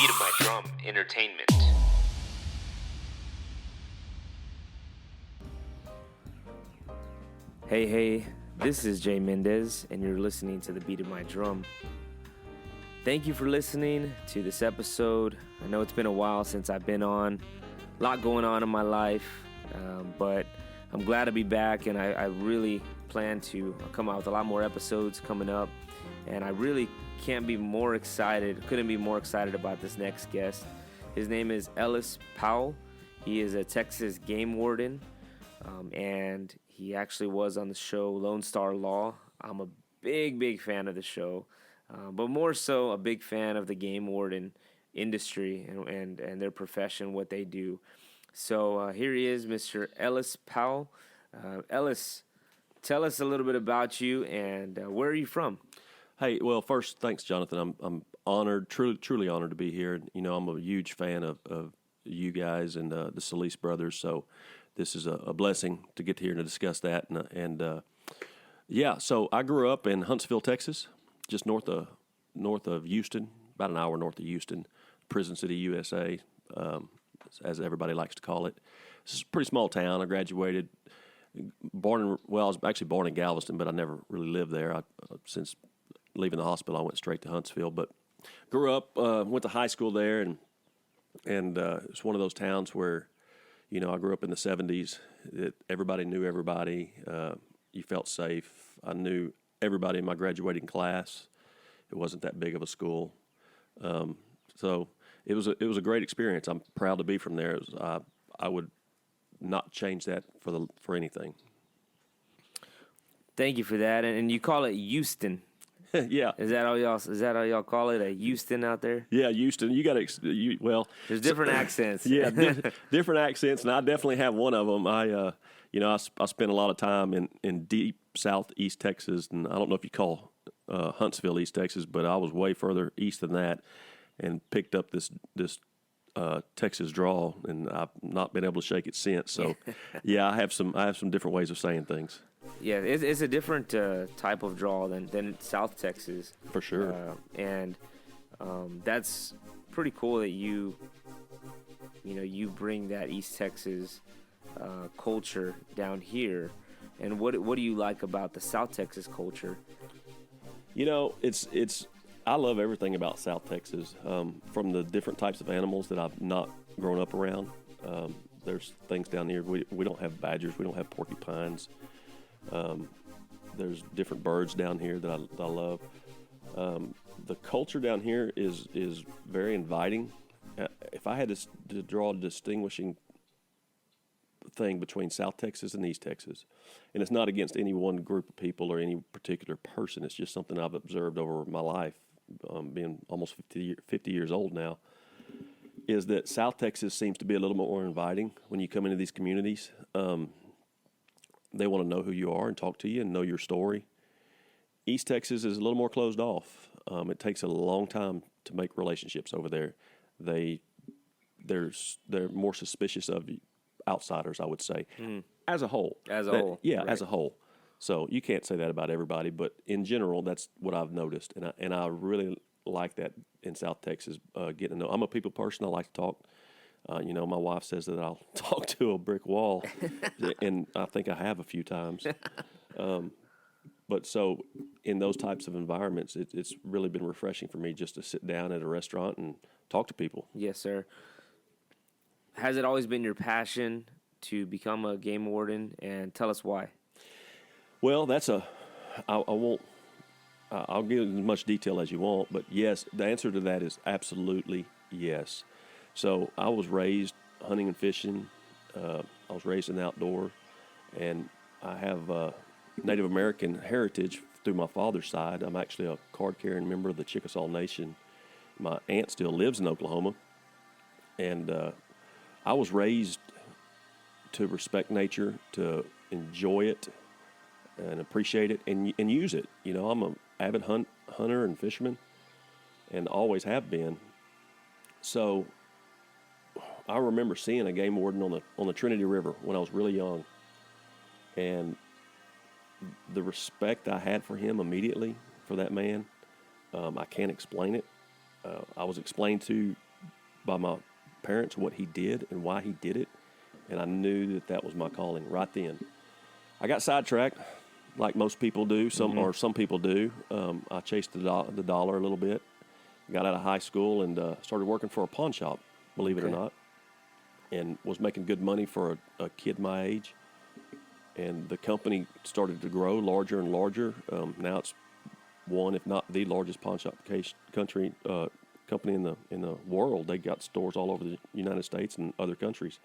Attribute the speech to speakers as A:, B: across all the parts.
A: Beat of My Drum Entertainment. Hey, this is Jay Mendez, and you're listening to The Beat of My Drum. Thank you for listening to this episode. I know it's been a while since I've been on. A lot going on in my life, but I'm glad to be back, and I really plan to come out with a lot more episodes coming up, and I really couldn't be more excited about this next guest. His name is Ellis Powell. He is a Texas Game Warden, and he actually was on the show Lone Star Law. I'm a big fan of the show, but more so a big fan of the Game Warden industry and their profession, what they do. So here he is, Mr. Ellis Powell. Ellis, tell us a little bit about you and where are you from?
B: Hey, well, first, thanks, Jonathan. I'm honored, truly honored to be here. You know, I'm a huge fan of you guys and the Solis brothers, so this is a blessing to get here and to discuss that. So I grew up in Huntsville, Texas, just north of Houston, about an hour north of Houston, Prison City, USA, as everybody likes to call it. It's a pretty small town. I graduated, I was actually born in Galveston, but I never really lived there. Since leaving the hospital, I went straight to Huntsville, but grew up, went to high school there, and it's one of those towns where, you know, I grew up in the 70s. Everybody knew everybody. You felt safe. I knew everybody in my graduating class. It wasn't that big of a school, so it was a great experience. I'm proud to be from there. I would not change that for anything.
A: Thank you for that. And you call it Houston.
B: Yeah.
A: Is that how y'all call it? A Houston out there?
B: Yeah, Houston. You got to
A: there's different accents.
B: Yeah, different accents, and I definitely have one of them. I spent a lot of time in deep southeast Texas, and I don't know if you call Huntsville East Texas, but I was way further east than that, and picked up this Texas drawl, and I've not been able to shake it since. So, yeah, I have some different ways of saying things.
A: Yeah, it's a different type of drawl than South Texas.
B: For sure.
A: And that's pretty cool that you bring that East Texas culture down here. And what do you like about the South Texas culture?
B: You know, it's I love everything about South Texas, from the different types of animals that I've not grown up around. There's things down here. We don't have badgers. We don't have porcupines. There's different birds down here that I love. The culture down here is very inviting. If I had to draw a distinguishing thing between South Texas and East Texas, and it's not against any one group of people or any particular person, it's just something I've observed over my life, being almost 50 years old now, is that South Texas seems to be a little more inviting when you come into these communities. They want to know who you are and talk to you and know your story. East Texas is a little more closed off. It takes a long time to make relationships over there. They're more suspicious of outsiders, I would say, as a whole. As a whole. So you can't say that about everybody, but in general, that's what I've noticed, and I really like that in South Texas. Getting to know. I'm a people person. I like to talk. My wife says that I'll talk to a brick wall, and I think I have a few times. But so in those types of environments, it's really been refreshing for me just to sit down at a restaurant and talk to people.
A: Yes, sir. Has it always been your passion to become a game warden, and tell us why?
B: Well, I'll give as much detail as you want, but yes, the answer to that is absolutely yes. So I was raised hunting and fishing. I was raised in the outdoor, and I have Native American heritage through my father's side. I'm actually a card-carrying member of the Chickasaw Nation. My aunt still lives in Oklahoma, and I was raised to respect nature, to enjoy it, and appreciate it, and use it. You know, I'm an avid hunter and fisherman, and always have been. So I remember seeing a game warden on the Trinity River when I was really young, and the respect I had for him immediately, for that man, I can't explain it. I was explained to by my parents what he did and why he did it, and I knew that that was my calling right then. I got sidetracked, like most people do, some people do. I chased the dollar a little bit. Got out of high school and started working for a pawn shop, believe it or not, and was making good money for a kid my age. And the company started to grow larger and larger. Now it's one, if not the largest pawn shop company in the world. They got stores all over the United States and other countries.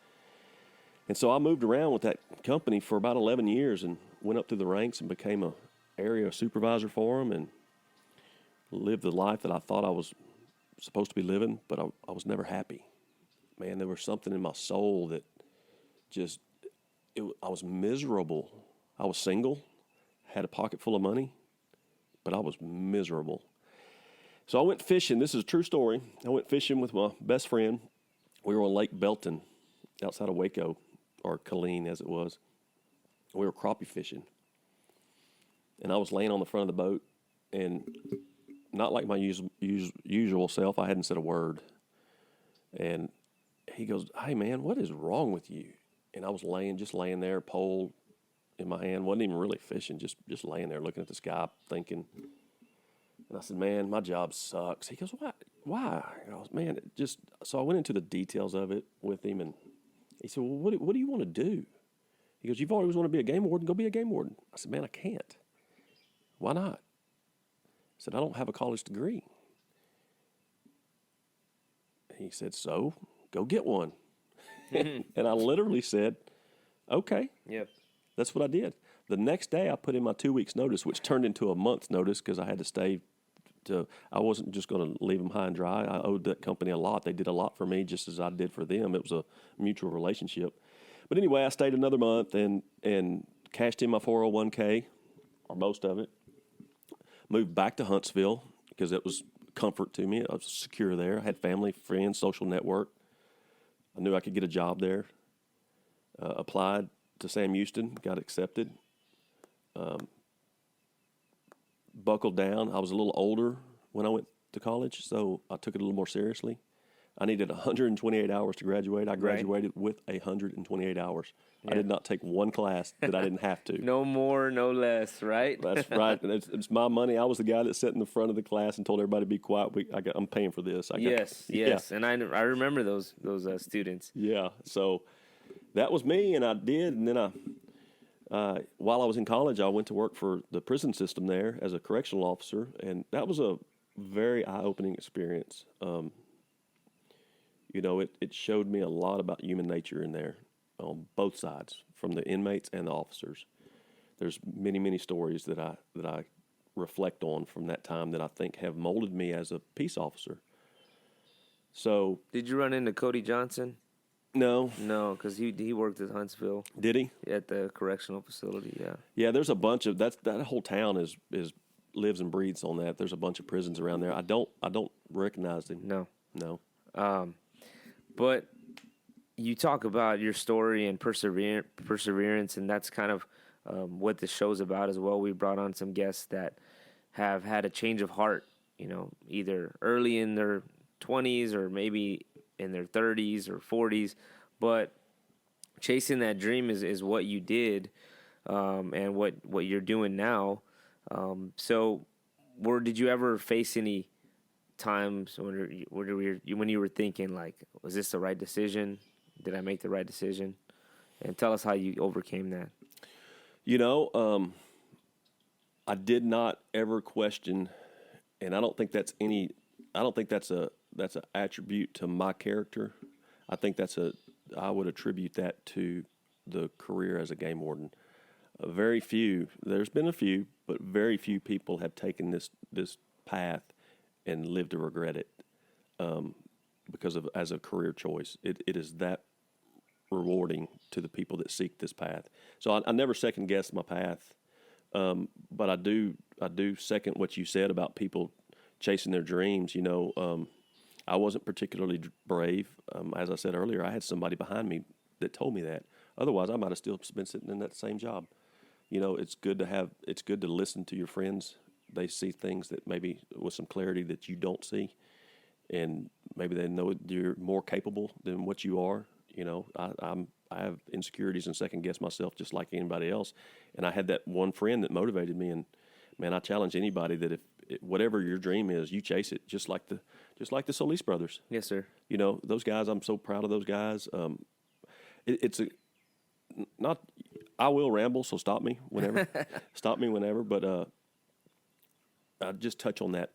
B: And so I moved around with that company for about 11 years and went up through the ranks and became a area supervisor for them and lived the life that I thought I was supposed to be living, but I was never happy. Man, there was something in my soul that just, I was miserable. I was single, had a pocket full of money, but I was miserable. So I went fishing. This is a true story. I went fishing with my best friend. We were on Lake Belton outside of Waco, or Killeen as it was. We were crappie fishing. And I was laying on the front of the boat, and not like my usual self, I hadn't said a word. And he goes, "Hey, man, what is wrong with you?" And I was just laying there, pole in my hand. Wasn't even really fishing, just laying there looking at the sky, thinking. And I said, "Man, my job sucks." He goes, Why? And I was, "Man, so I went into the details of it with him, and he said, "Well, what do you want to do?" He goes, "You've always wanted to be a game warden. Go be a game warden." I said, "Man, I can't." "Why not?" I said, "I don't have a college degree." He said, "So, go get one." And I literally said, "Okay."
A: Yep.
B: That's what I did. The next day, I put in my 2 weeks' notice, which turned into a month's notice because I had to stay. I wasn't just going to leave them high and dry. I owed that company a lot. They did a lot for me just as I did for them. It was a mutual relationship. But anyway, I stayed another month and cashed in my 401k, or most of it. Moved back to Huntsville because it was comfort to me. I was secure there. I had family, friends, social network. I knew I could get a job there. Applied to Sam Houston, got accepted. Buckled down. I was a little older when I went to college, so I took it a little more seriously. I needed 128 hours to graduate. I graduated with 128 hours. Yeah. I did not take one class that I didn't have to.
A: No more, no less, right?
B: That's right. And it's my money. I was the guy that sat in the front of the class and told everybody to be quiet. I'm paying for this.
A: Yes. Yeah. And I remember those students.
B: Yeah. So that was me, and I did. And then while I was in college, I went to work for the prison system there as a correctional officer, and that was a very eye-opening experience. It showed me a lot about human nature in there on both sides, from the inmates and the officers. There's many, many stories that I reflect on from that time that I think have molded me as a peace officer. So,
A: did you run into Cody Johnson?
B: No,
A: because he worked at Huntsville.
B: Did he?
A: At the correctional facility, yeah.
B: Yeah, there's a bunch of that whole town is lives and breathes on that. There's a bunch of prisons around there. I don't recognize him. No.
A: But you talk about your story and perseverance, and that's kind of what this show's about as well. We brought on some guests that have had a change of heart, either early in their 20s or maybe in their 30s or 40s, but chasing that dream is what you did, and what you're doing now. So, did you ever face any times when you were thinking, like, was this the right decision? Did I make the right decision? And tell us how you overcame that.
B: I did not ever question, and I don't think that's an attribute to my character. I think I would attribute that to the career as a game warden. There's been a few, but very few people have taken this path and lived to regret it, as a career choice. It is that rewarding to the people that seek this path. So I never second guess my path, but I do second what you said about people chasing their dreams. I wasn't particularly brave. As I said earlier, I had somebody behind me that told me that. Otherwise, I might have still been sitting in that same job. It's good to listen to your friends. They see things that maybe with some clarity that you don't see, and maybe they know you're more capable than what you are. I have insecurities and second guess myself just like anybody else. And I had that one friend that motivated me. And man, I challenge anybody that if whatever your dream is, you chase it, just like the Solis brothers.
A: Yes, sir.
B: Those guys. I'm so proud of those guys. It's not. I will ramble, so stop me whenever. Stop me whenever. But I'll just touch on that.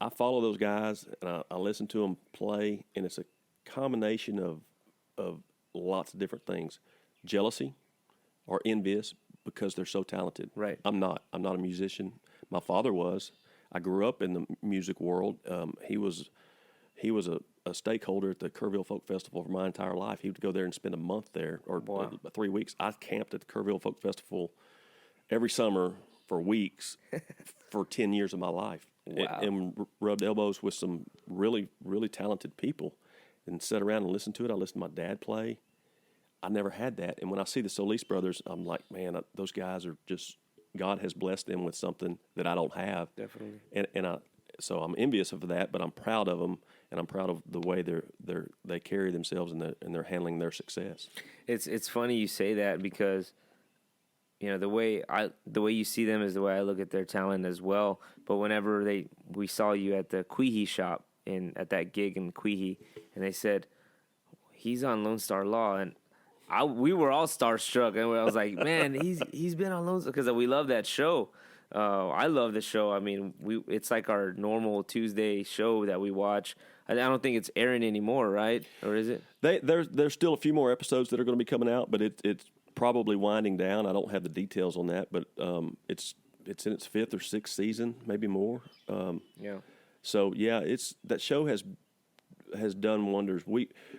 B: I follow those guys and I listen to them play, and it's a combination of lots of different things. Jealousy or envious because they're so talented.
A: Right.
B: I'm not a musician. My father was. I grew up in the music world. He was a stakeholder at the Kerrville Folk Festival for my entire life. He would go there and spend a month there or 3 weeks. I camped at the Kerrville Folk Festival every summer for weeks for 10 years of my life.
A: Wow.
B: And rubbed elbows with some really, really talented people and sat around and listened to it. I listened to my dad play. I never had that. And when I see the Solis brothers, I'm like, man, those guys are just, God has blessed them with something that I don't have.
A: Definitely.
B: So I'm envious of that, but I'm proud of them, and I'm proud of the way they carry themselves and they're handling their success.
A: It's funny you say that because the way you see them is the way I look at their talent as well. But whenever we saw you at the Queehee shop at that gig in Queehee, and they said he's on Lone Star Law, and we were all starstruck, and I was like, man, he's been on Lone Star because we love that show. I love the show. I mean, it's like our normal Tuesday show that we watch. I don't think it's airing anymore, right? Or is it?
B: There's still a few more episodes that are going to be coming out, but it's probably winding down. I don't have the details on that, but it's in its 5th or 6th season, maybe more.
A: Yeah.
B: So yeah, that show has done wonders.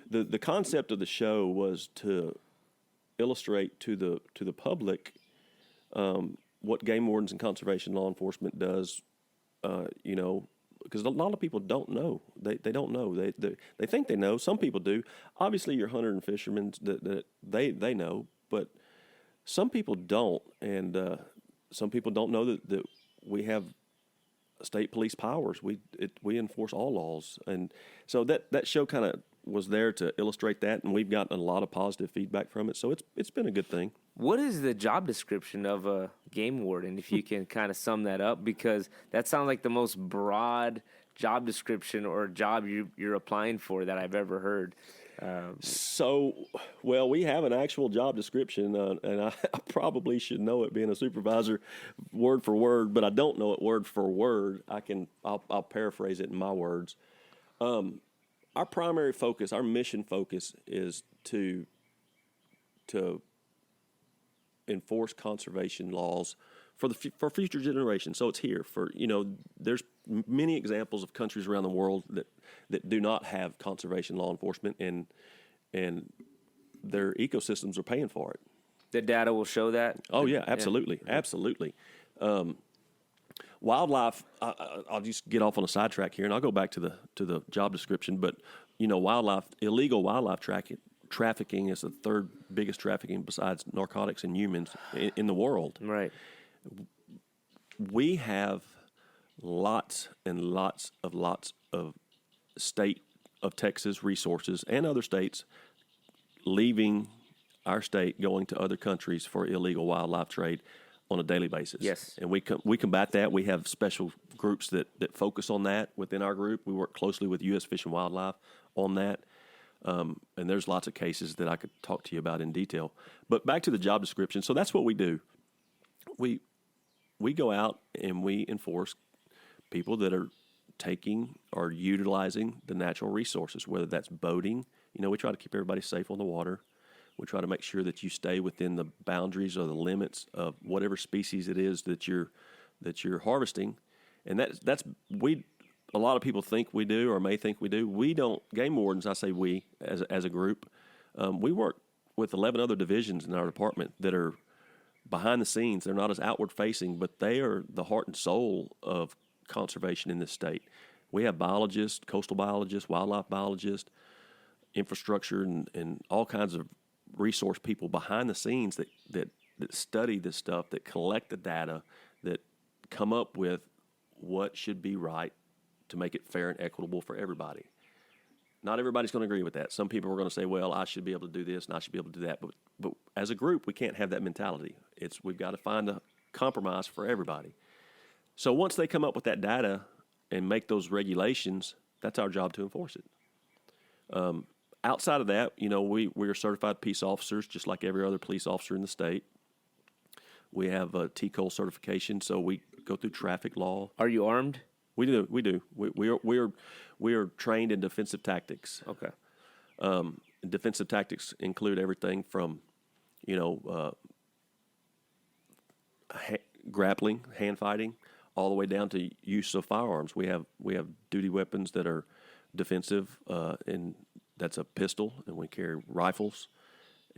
B: The concept of the show was to illustrate to the public what game wardens and conservation law enforcement does. Because a lot of people don't know. They don't know. They think they know. Some people do. Obviously, your hunter and fishermen that they know, but some people don't, and some people don't know that we have state police powers. We enforce all laws, and so that show kind of was there to illustrate that, and we've gotten a lot of positive feedback from it. So it's been a good thing.
A: What is the job description of a game warden, if you can kind of sum that up? Because that sounds like the most broad job description or job you're applying for that I've ever heard.
B: We have an actual job description, and I probably should know it being a supervisor word for word, but I don't know it word for word. I'll paraphrase it in my words. Our primary focus, our mission focus is to enforce conservation laws for future generations. So it's here there's many examples of countries around the world that do not have conservation law enforcement, and their ecosystems are paying for it.
A: The data will show that.
B: Oh yeah, absolutely, absolutely. Wildlife. I'll just get off on a sidetrack here, and I'll go back to the job description. But illegal wildlife trafficking is the third biggest trafficking besides narcotics and humans in the world.
A: Right.
B: We have lots and lots of state of Texas resources and other states leaving our state, going to other countries for illegal wildlife trade on a daily basis.
A: Yes.
B: And we combat that. We have special groups that focus on that within our group. We work closely with U.S. Fish and Wildlife on that. And there's lots of cases that I could talk to you about in detail. But back to the job description. So that's what we do. We go out and we enforce people that are taking or utilizing the natural resources, whether that's boating. We try to keep everybody safe on the water. We try to make sure that you stay within the boundaries or the limits of whatever species it is that you're harvesting. And a lot of people think we do or may think we do. We don't. Game wardens, I say we as a group, we work with 11 other divisions in our department that are behind the scenes. They're not as outward facing, but they are the heart and soul of conservation in this state. We have biologists, coastal biologists, wildlife biologists, infrastructure, and all kinds of resource people behind the scenes that study this stuff, that collect the data, that come up with what should be right to make it fair and equitable for everybody. Not everybody's going to agree with that. Some people are going to say, well, I should be able to do this and I should be able to do that. But as a group, we can't have that mentality. We've got to find a compromise for everybody. So once they come up with that data and make those regulations, that's our job to enforce it. Outside of that, we are certified peace officers, just like every other police officer in the state. We have a TCOL certification, so we go through traffic law.
A: Are you armed?
B: We do. We are trained in defensive tactics.
A: Okay.
B: Defensive tactics include everything from, grappling, hand fighting, all the way down to use of firearms. We have duty weapons that are defensive, and that's a pistol, and we carry rifles,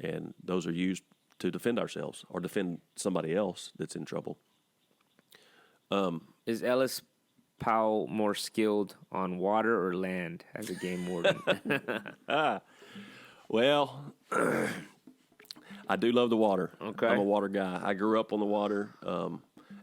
B: and those are used to defend ourselves or defend somebody else that's in trouble.
A: Is Ellis Powell more skilled on water or land as a game warden?
B: Well, I do love the water.
A: Okay.
B: I'm a water guy. I grew up on the water.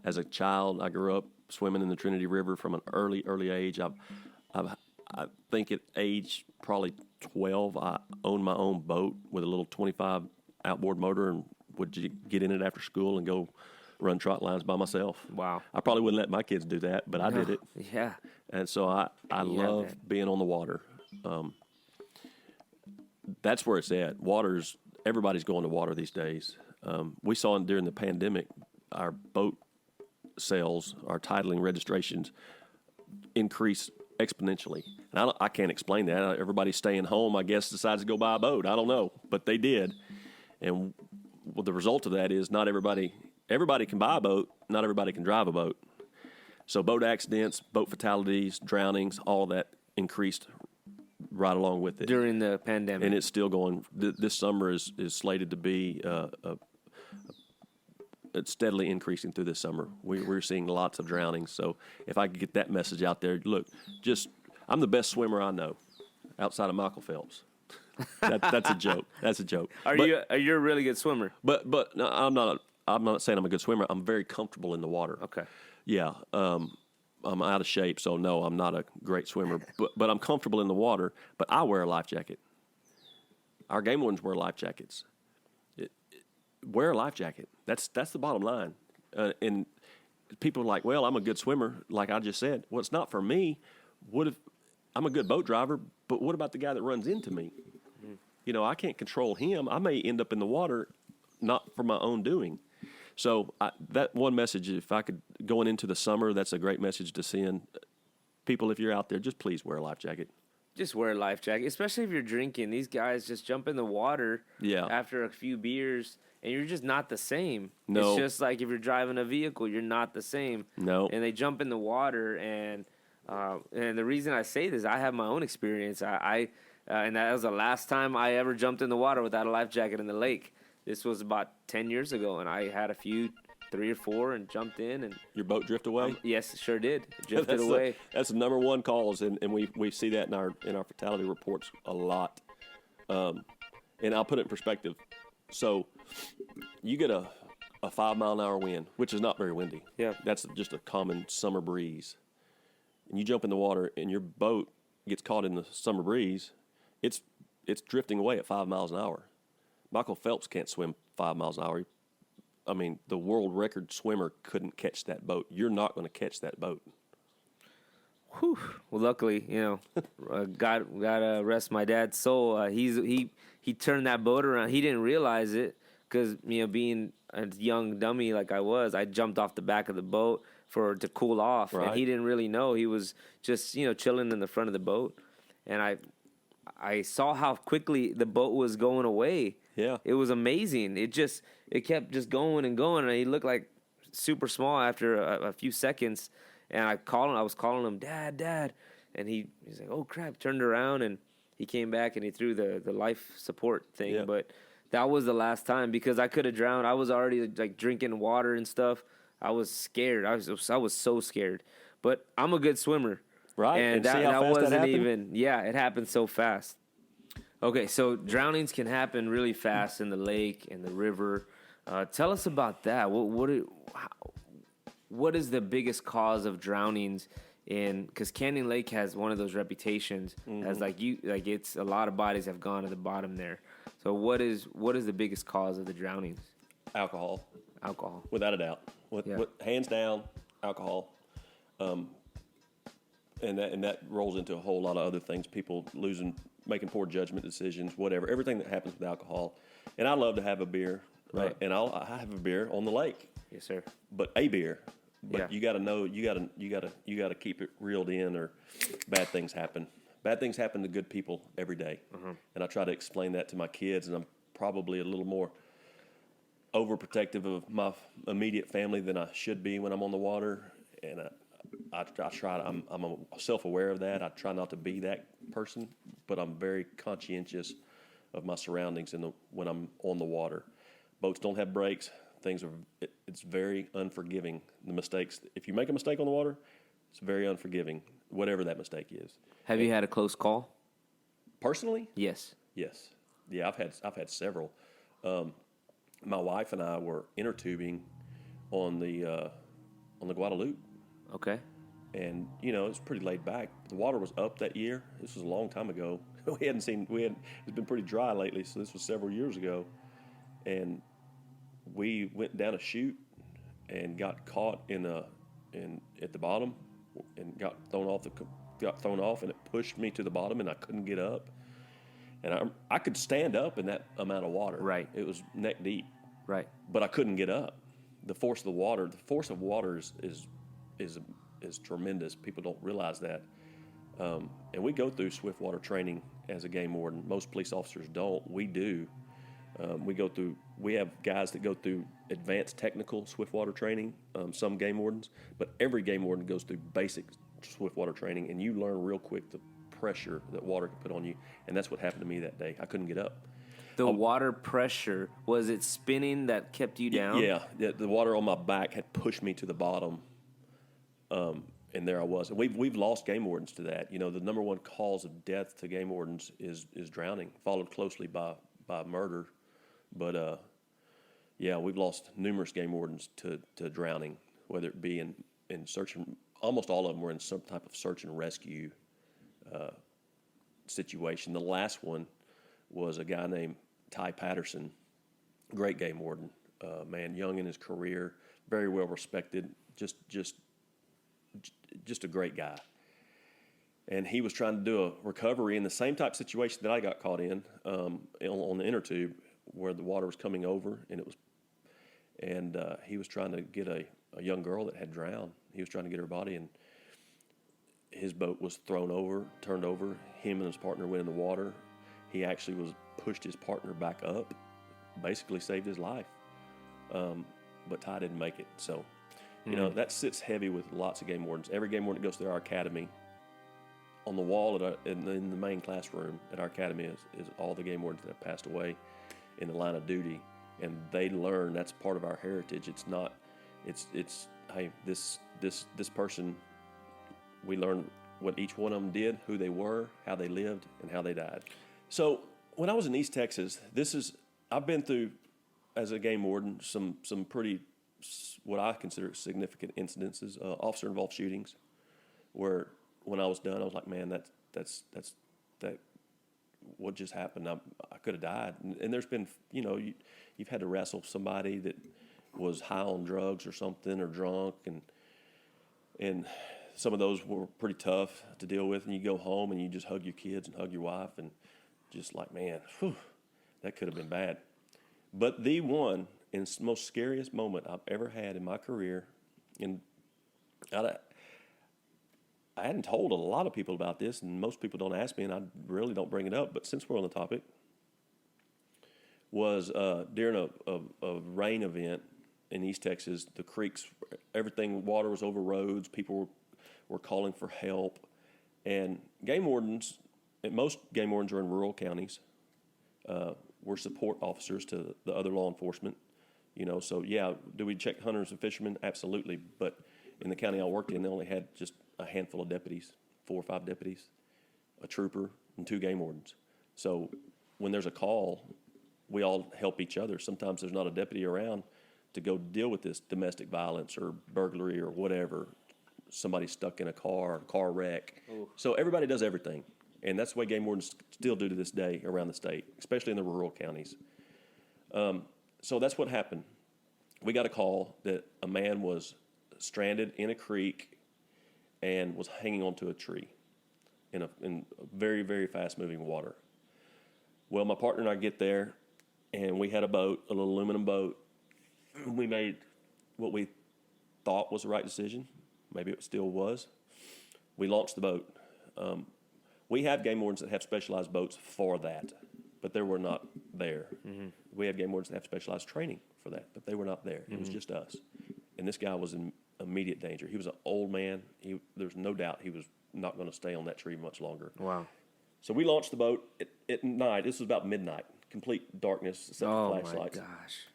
B: As a child, I grew up swimming in the Trinity River from an early age. I think at age probably 12, I owned my own boat with a little 25 outboard motor and would get in it after school and go run trot lines by myself.
A: Wow.
B: I probably wouldn't let my kids do that, but I did it.
A: Yeah.
B: And so I love being on the water. That's where it's at. Everybody's going to water these days. We saw during the pandemic, our boat sales, our titling registrations increased exponentially. And I can't explain that. Everybody staying home, I guess, decides to go buy a boat. I don't know, but they did. And the result of that is not everybody can buy a boat, not everybody can drive a boat. So boat accidents, boat fatalities, drownings, all that increased right along with it.
A: During the pandemic.
B: And it's still going. This summer is slated to be it's steadily increasing through this summer. We're seeing lots of drownings. So if I could get that message out there, look, I'm the best swimmer I know outside of Michael Phelps. That's a joke. That's a joke.
A: Are you a really good swimmer?
B: But no, I'm not saying I'm a good swimmer. I'm very comfortable in the water.
A: Okay.
B: Yeah. I'm out of shape, so no, I'm not a great swimmer. But I'm comfortable in the water. But I wear a life jacket. Our game wardens wear life jackets. Wear a life jacket. That's the bottom line. And people are like, well, I'm a good swimmer, like I just said. Well, it's not for me. I'm a good boat driver, but what about the guy that runs into me? Mm-hmm. I can't control him. I may end up in the water, not for my own doing. So that one message, if I could, going into the summer, that's a great message to send. People, if you're out there, just please wear a life jacket.
A: Just wear a life jacket, especially if you're drinking. These guys just jump in the water after a few beers, and you're just not the same.
B: No.
A: It's just like if you're driving a vehicle, you're not the same.
B: No.
A: And they jump in the water, and the reason I say this, I have my own experience. And that was the last time I ever jumped in the water without a life jacket in the lake. This was about 10 years ago, and I had a few, 3 or 4, and jumped in. And
B: your boat drift away?
A: Yes, it sure did. It drifted away.
B: That's the number one cause, and we see that in our fatality reports a lot. And I'll put it in perspective. So you get a 5-mile-an-hour wind, which is not very windy.
A: Yeah.
B: That's just a common summer breeze. And you jump in the water, and your boat gets caught in the summer breeze. It's drifting away at 5 miles an hour. Michael Phelps can't swim 5 miles an hour. I mean, the world record swimmer couldn't catch that boat. You're not going to catch that boat.
A: Whew. Well, luckily, God rest my dad's soul. He turned that boat around. He didn't realize it because being a young dummy like I was, I jumped off the back of the boat to cool off,
B: right.
A: And he didn't really know. He was just chilling in the front of the boat, and I saw how quickly the boat was going away.
B: Yeah.
A: It was amazing. It kept just going and going, and he looked like super small after a few seconds. And I was calling him, Dad, and he's like, oh crap! Turned around and he came back and he threw the life support thing.
B: Yeah.
A: But that was the last time because I could have drowned. I was already like drinking water and stuff. I was scared. I was so scared. But I'm a good swimmer,
B: right?
A: And
B: that
A: wasn't even. Yeah, it happened so fast. Okay, so drownings can happen really fast in the lake, in the river. Tell us about that. What is the biggest cause of drownings because Canyon Lake has one of those reputations as it's a lot of bodies have gone to the bottom there. So what is the biggest cause of the drownings?
B: Alcohol, without a doubt. Hands down, alcohol. And that rolls into a whole lot of other things. People making poor judgment decisions, whatever. Everything that happens with alcohol. And I love to have a beer,
A: right?
B: And I have a beer on the lake.
A: Yes, sir.
B: But a beer. But you got to know, you got to keep it reeled in, or bad things happen. Bad things happen to good people every day. And I try to explain that to my kids, and I'm probably a little more overprotective of my immediate family than I should be when I'm on the water. And I try. I'm self-aware of that. I try not to be that person, but I'm very conscientious of my surroundings when I'm on the water. Boats don't have brakes. It's very unforgiving. The mistakes. If you make a mistake on the water, it's very unforgiving. Whatever that mistake is.
A: Have you had a close call?
B: Personally?
A: Yes.
B: Yes. Yeah, I've had several. My wife and I were inner tubing on the Guadalupe.
A: Okay.
B: And it's pretty laid back. The water was up that year. This was a long time ago. It's been pretty dry lately, so this was several years ago. And we went down a chute and got caught at the bottom and got thrown off, and it pushed me to the bottom, and I couldn't get up. And I could stand up in that amount of water.
A: Right.
B: It was neck deep.
A: Right.
B: But I couldn't get up. The force of water is tremendous. People don't realize that. And we go through swiftwater training as a game warden. Most police officers don't. We do. We have guys that go through advanced technical swiftwater training, some game wardens, but every game warden goes through basic swiftwater training, and you learn real quick the pressure that water can put on you. And that's what happened to me that day. I couldn't get up.
A: The water pressure, was it spinning that kept you down?
B: Yeah, the water on my back had pushed me to the bottom, and there I was. And we've lost game wardens to that. The number one cause of death to game wardens is drowning, followed closely by murder. But we've lost numerous game wardens to drowning, whether it be in search and almost all of them were in some type of search and rescue situation. The last one was a guy named Ty Patterson, great game warden, man, young in his career, very well respected, just a great guy. And he was trying to do a recovery in the same type of situation that I got caught in on the inner tube, where the water was coming over, and he was trying to get a young girl that had drowned. He was trying to get her body, and his boat was turned over. Him and his partner went in the water. He actually pushed his partner back up, basically saved his life. But Ty didn't make it. So, that sits heavy with lots of game wardens. Every game warden that goes through our academy, on the wall in the main classroom at our academy is all the game wardens that have passed away in the line of duty, and they learn. That's part of our heritage. It's not. It's hey, this person. We learn what each one of them did, who they were, how they lived, and how they died. So when I was in East Texas, I've been through, as a game warden, some pretty, what I consider significant incidences, officer-involved shootings, where when I was done, I was like, man, that's what just happened. I could have died. And there's been, you've had to wrestle somebody that was high on drugs or something, or drunk, and some of those were pretty tough to deal with. And you go home and you just hug your kids and hug your wife, and just like, man, that could have been bad. But the one and most scariest moment I've ever had in my career, and I hadn't told a lot of people about this, and most people don't ask me, and I really don't bring it up, but since we're on the topic, was during a rain event in East Texas. The creeks, water was over roads, people were calling for help, and game wardens, and most game wardens are in rural counties, were support officers to the other law enforcement, so yeah, do we check hunters and fishermen? Absolutely, but in the county I worked in, they only had just a handful of deputies, 4 or 5 deputies, a trooper, and 2 game wardens. So when there's a call, we all help each other. Sometimes there's not a deputy around to go deal with this domestic violence or burglary or whatever. somebody stuck in a car wreck. Ooh. So everybody does everything. And that's the way game wardens still do to this day around the state, especially in the rural counties. So that's what happened. We got a call that a man was stranded in a creek and was hanging onto a tree in very, very fast-moving water. Well, my partner and I get there, and we had a boat, a little aluminum boat. We made what we thought was the right decision. Maybe it still was. We launched the boat. We have game wardens that have specialized boats for that, but they were not there. Mm-hmm. We have game wardens that have specialized training for that, but they were not there. Mm-hmm. It was just us. And this guy was in immediate danger. He was an old man. There's no doubt he was not going to stay on that tree much longer.
A: Wow.
B: So we launched the boat at night. This was about midnight, complete darkness except for flashlights.
A: Oh, my gosh.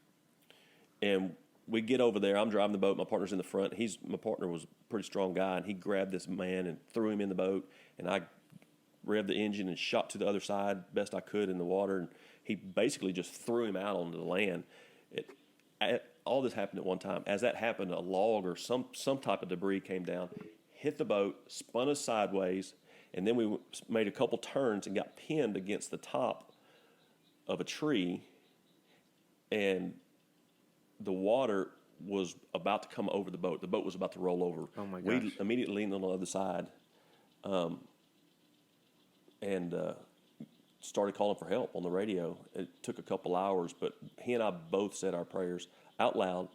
B: And we get over there. I'm driving the boat. My partner's in the front. My partner was a pretty strong guy, and he grabbed this man and threw him in the boat, and I revved the engine and shot to the other side best I could in the water, and he basically just threw him out onto the land. All this happened at one time. As that happened, a log or some type of debris came down, hit the boat, spun us sideways, and then we made a couple turns and got pinned against the top of a tree, and the water was about to come over the boat. The boat was about to roll over.
A: Oh, my gosh.
B: We immediately leaned on the other side and started calling for help on the radio. It took a couple hours, but he and I both said our prayers out loud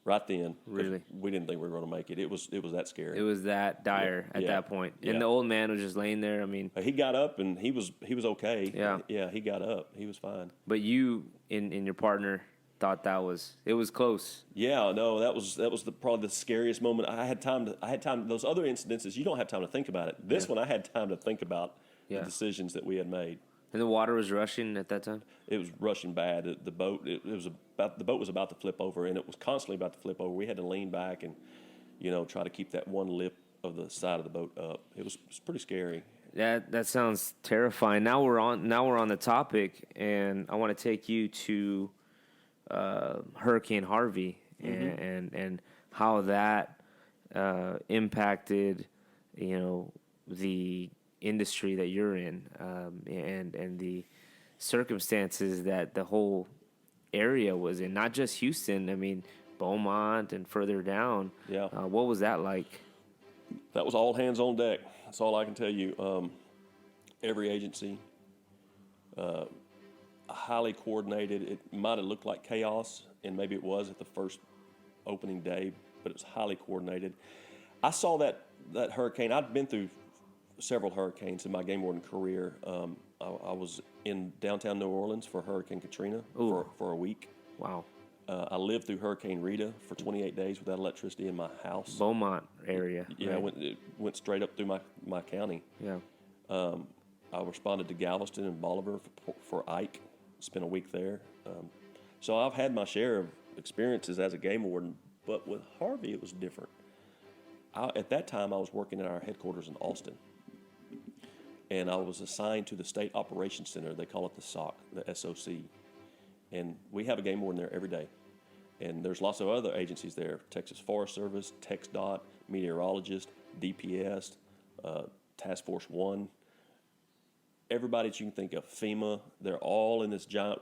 B: right then.
A: Really?
B: We didn't think we were going to make it. It was that scary.
A: It was that dire at that point. And the old man was just laying there. I mean,
B: he got up and he was okay.
A: Yeah.
B: Yeah, he got up. He was fine.
A: But you and your partner thought it was close.
B: Yeah, no, that was probably the scariest moment. I had time. Those other incidences, you don't have time to think about it. This one, I had time to think about the decisions that we had made.
A: And the water was rushing at that time?
B: It was rushing bad. The boat was about to flip over, and it was constantly about to flip over. We had to lean back and, try to keep that one lip of the side of the boat up. It was pretty scary.
A: That sounds terrifying. Now we're on the topic, and I want to take you to Hurricane Harvey and how that impacted, the industry that you're in, and the circumstances that the whole area was in, not just Houston. I mean, Beaumont and further down.
B: Yeah.
A: What was that like?
B: That was all hands on deck. That's all I can tell you. Every agency, highly coordinated. It might have looked like chaos, and maybe it was at the first opening day, but it was highly coordinated. I saw that hurricane. I'd been through several hurricanes in my game warden career. I was in downtown New Orleans for Hurricane Katrina for a week.
A: Wow.
B: I lived through Hurricane Rita for 28 days without electricity in my house.
A: Beaumont area.
B: Yeah,
A: right?
B: It went straight up through my county.
A: Yeah.
B: I responded to Galveston and Bolivar for Ike. Spent a week there. So I've had my share of experiences as a game warden, but with Harvey it was different. At that time I was working at our headquarters in Austin, and I was assigned to the State Operations Center. They call it the SOC, the SOC. And we have a game warden there every day. And there's lots of other agencies there: Texas Forest Service, TxDOT, meteorologist, DPS, Task Force 1. Everybody that you can think of, FEMA, they're all in this giant,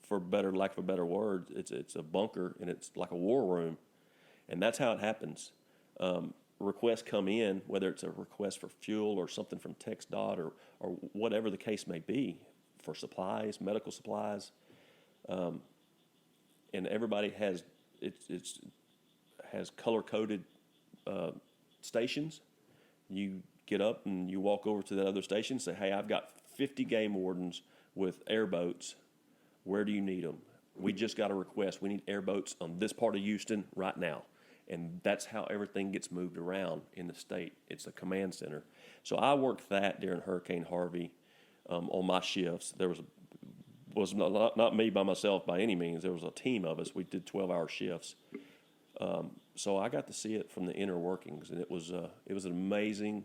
B: for lack of a better word, it's a bunker, and it's like a war room. And that's how it happens. Requests come in, whether it's a request for fuel or something from TxDOT or whatever the case may be, for supplies, medical supplies. And everybody has color-coded stations. You get up and you walk over to that other station and say, hey, I've got 50 game wardens with airboats. Where do you need them? We just got a request. We need airboats on this part of Houston right now. And that's how everything gets moved around in the state. It's a command center. So I worked that during Hurricane Harvey on my shifts. There was not me by myself by any means. There was a team of us. We did 12-hour shifts. So I got to see it from the inner workings, and it was an amazing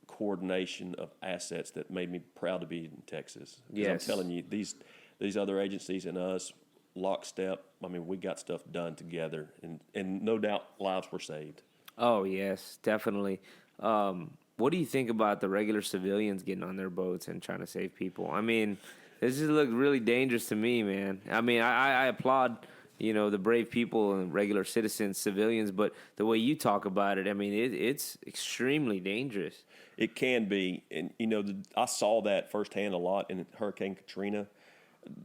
B: coordination of assets that made me proud to be in Texas.
A: Yes.
B: I'm telling you, these other agencies and us, lockstep. I mean, we got stuff done together, and no doubt lives were saved.
A: Oh, yes, definitely. What do you think about the regular civilians getting on their boats and trying to save people? I mean, this just looked really dangerous to me, man. I mean, I applaud, the brave people and regular citizens, civilians, but the way you talk about it, I mean, it's extremely dangerous.
B: It can be, and I saw that firsthand a lot in Hurricane Katrina,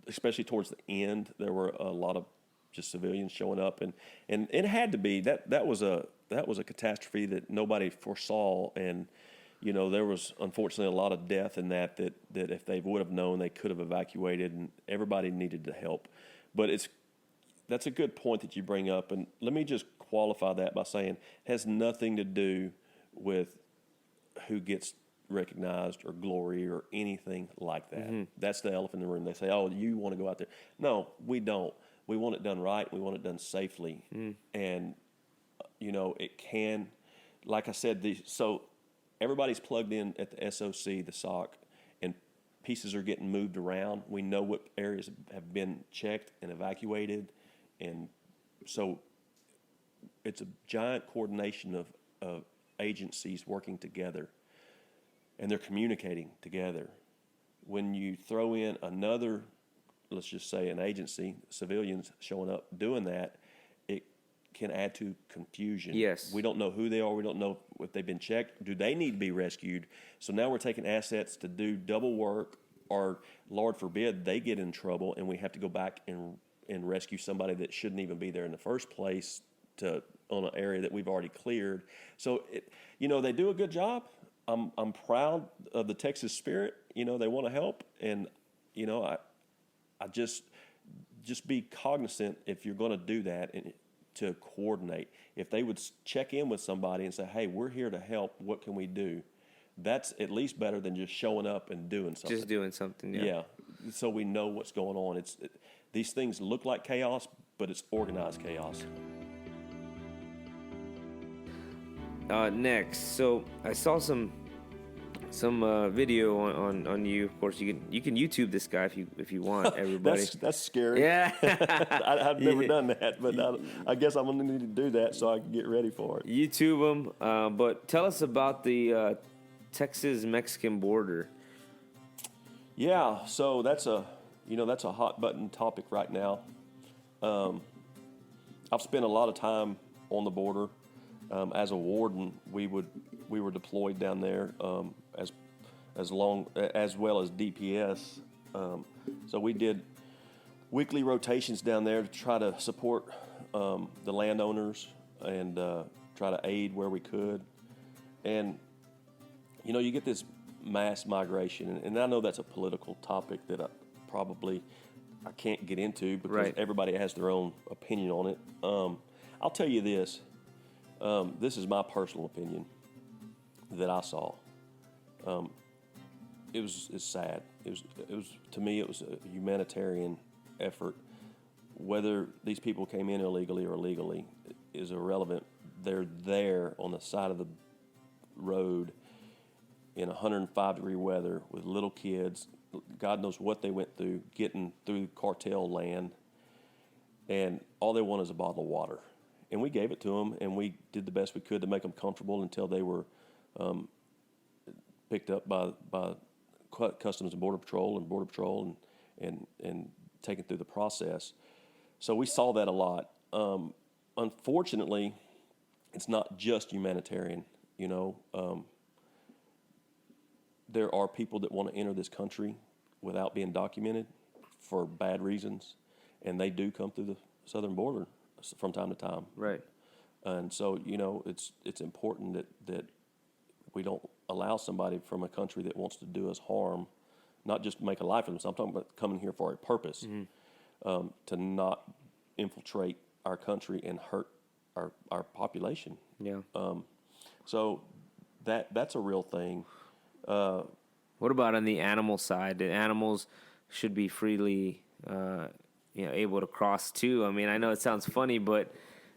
B: especially towards the end. There were a lot of just civilians showing up, and it had to be that was a catastrophe that nobody foresaw, and there was unfortunately a lot of death in that if they would have known, they could have evacuated, and everybody needed to help. But that's a good point that you bring up, and let me just qualify that by saying it has nothing to do with who gets recognized or glory or anything like that. Mm-hmm. That's the elephant in the room. They say, "Oh, you want to go out there?" No, we don't. We want it done right. We want it done safely, and it can, like I said, so everybody's plugged in at the SOC, the SOC, and pieces are getting moved around. We know what areas have been checked and evacuated, and so it's a giant coordination of agencies working together, and they're communicating together. When you throw in another, let's just say an agency, civilians showing up doing that, it can add to confusion.
A: Yes.
B: We don't know who they are. We don't know if they've been checked. Do they need to be rescued? So now we're taking assets to do double work, or Lord forbid they get in trouble and we have to go back and rescue somebody that shouldn't even be there in the first place on an area that we've already cleared. So they do a good job. I'm proud of the Texas spirit. They want to help, and I just be cognizant if you're going to do that and to coordinate. If they would check in with somebody and say, "Hey, we're here to help. What can we do?" That's at least better than just showing up and doing something.
A: Just doing something, yeah.
B: Yeah, so we know what's going on. These things look like chaos, but it's organized chaos.
A: Next, so I saw some video on you. Of course, you can YouTube this guy if you want. Everybody,
B: that's scary.
A: Yeah,
B: I've never done that, but I guess I'm gonna need to do that so I can get ready for it.
A: YouTube him. But tell us about the Texas-Mexican border.
B: Yeah, so that's a hot button topic right now. I've spent a lot of time on the border. As a warden, we were deployed down there as well as DPS. So we did weekly rotations down there to try to support the landowners and try to aid where we could. And you get this mass migration, and I know that's a political topic that I can't get into because
A: right.
B: Everybody has their own opinion on it. I'll tell you this. This is my personal opinion that I saw. It's sad. It was to me it was a humanitarian effort. Whether these people came in illegally or legally is irrelevant. They're there on the side of the road in 105-degree weather with little kids. God knows what they went through getting through cartel land, and all they want is a bottle of water. And we gave it to them, and we did the best we could to make them comfortable until they were picked up by Customs and Border Patrol and taken through the process. So we saw that a lot. Unfortunately, it's not just humanitarian. There are people that want to enter this country without being documented for bad reasons, and they do come through the southern border from time to time.
A: Right.
B: And so, it's important that we don't allow somebody from a country that wants to do us harm, not just make a life of themselves. I'm talking about coming here for a purpose, to not infiltrate our country and hurt our population.
A: Yeah.
B: So that's a real thing.
A: What about on the animal side? The animals should be freely able to cross too. I mean, I know it sounds funny, but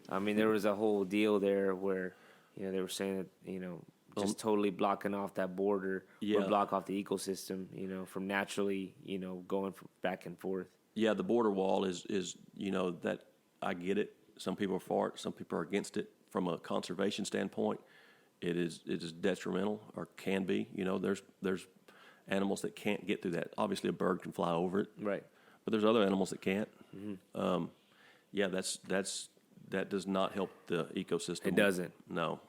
A: I mean, there was a whole deal there where, they were saying that, just totally blocking off that border would block off the ecosystem, from naturally, going back and forth.
B: Yeah, the border wall is that I get it. Some people are for it, some people are against it. from a conservation standpoint, it is detrimental, or can be. There's animals that can't get through that. Obviously, a bird can fly over it,
A: Right.
B: but there's other animals that can't. That does not help the ecosystem.
A: It doesn't.
B: No.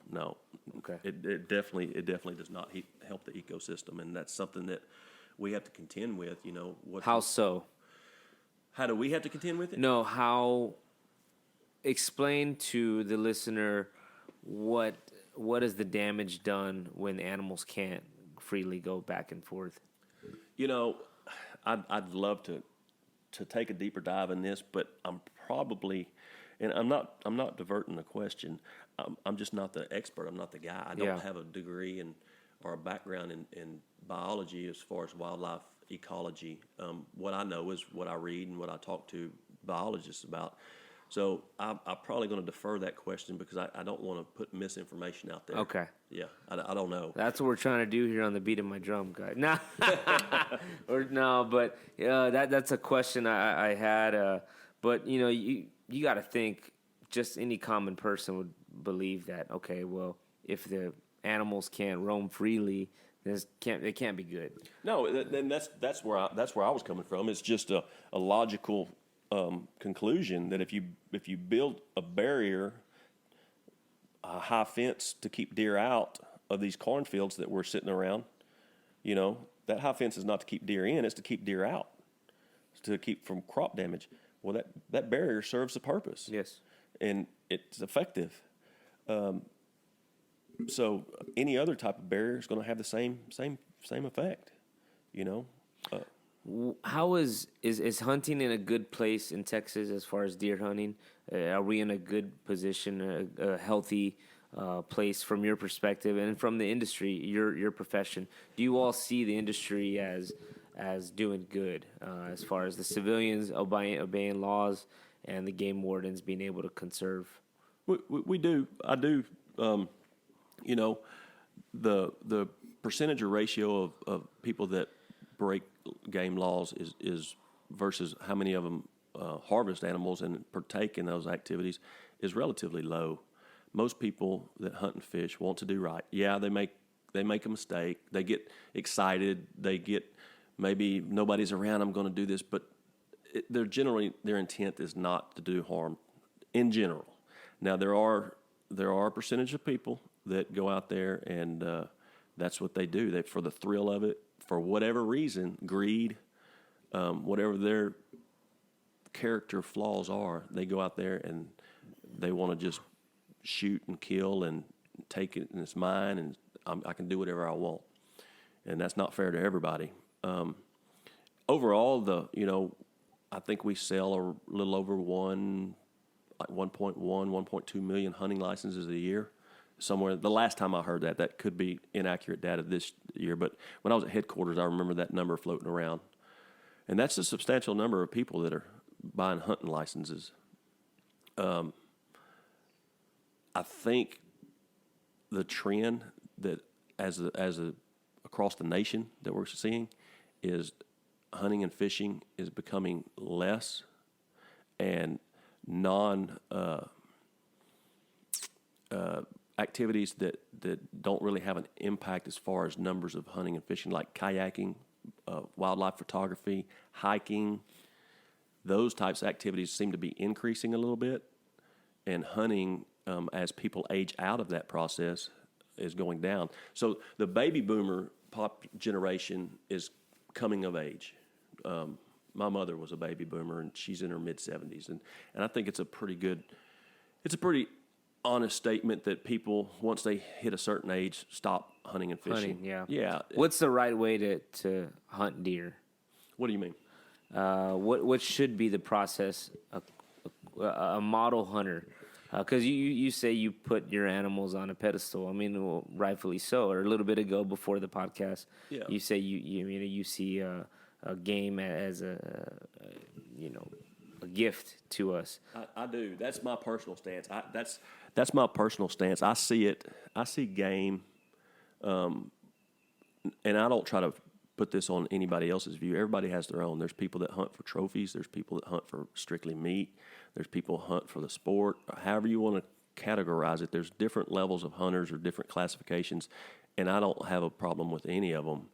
A: Okay.
B: It definitely does not help the ecosystem, and that's something that we have to contend with.
A: How so?
B: How do we have to contend with it?
A: No, how? Explain to the listener what is the damage done when animals can't freely go back and forth.
B: I'd love to take a deeper dive in this, but I'm probably, and I'm not diverting the question. I'm just not the expert. I'm not the guy. I don't have a degree or a background in biology as far as wildlife ecology. What I know is what I read and what I talk to biologists about. So I'm probably going to defer that question because I don't want to put misinformation out there.
A: Okay.
B: Yeah, I don't know.
A: That's what we're trying to do here on the Beat of My Drum, guy. Nah. But that's a question I had. But you got to think, just any common person would believe that. Okay, well, if the animals can't roam freely, it can't be good.
B: No, and that's where I was coming from. It's just a logical conclusion that if you build a barrier, a high fence to keep deer out of these cornfields that we're sitting around, that high fence is not to keep deer in; it's to keep deer out, it's to keep from crop damage. Well, that barrier serves a purpose.
A: Yes, and
B: it's effective. So any other type of barrier is going to have the same effect.
A: How is hunting in a good place in Texas as far as deer hunting? Are we in a good position, a healthy place from your perspective and from the industry, your profession? Do you all see the industry as doing good as far as the civilians obeying laws and the game wardens being able to conserve?
B: We do. I do. The percentage or ratio of people that break game laws is versus how many of them harvest animals and partake in those activities is relatively low. Most people that hunt and fish want to do right. Yeah, they make a mistake. They get excited. They get, maybe nobody's around, I'm going to do this, but their intent is not to do harm in general. Now there are a percentage of people that go out there and that's what they do. They, for the thrill of it, for whatever reason, greed, whatever their character flaws are, they go out there and they want to just shoot and kill and take it and it's mine and I can do whatever I want. And that's not fair to everybody. Overall, I think we sell a little over 1.1, 1.2 million hunting licenses a year. Somewhere, the last time I heard that could be inaccurate data this year, but when I was at headquarters, I remember that number floating around. And that's a substantial number of people that are buying hunting licenses. I think the trend that across the nation that we're seeing is hunting and fishing is becoming less, and activities that don't really have an impact as far as numbers of hunting and fishing, like kayaking, wildlife photography, hiking. Those types of activities seem to be increasing a little bit, and hunting, as people age out of that process, is going down. So the baby boomer generation is coming of age. My mother was a baby boomer, and she's in her mid-70s, and I think it's a pretty honest statement that people, once they hit a certain age, stop hunting and fishing.
A: Yeah. What's the right way to hunt deer?
B: What do you mean?
A: What should be the process? A model hunter, because you say you put your animals on a pedestal. I mean, well, rightfully so. Or a little bit ago before the podcast, you say you see a game as a gift to us.
B: I do. That's my personal stance. That's my personal stance. I see it. I see game, and I don't try to put this on anybody else's view. Everybody has their own. There's people that hunt for trophies. There's people that hunt for strictly meat. There's people who hunt for the sport. However you want to categorize it. There's different levels of hunters or different classifications, and I don't have a problem with any of them.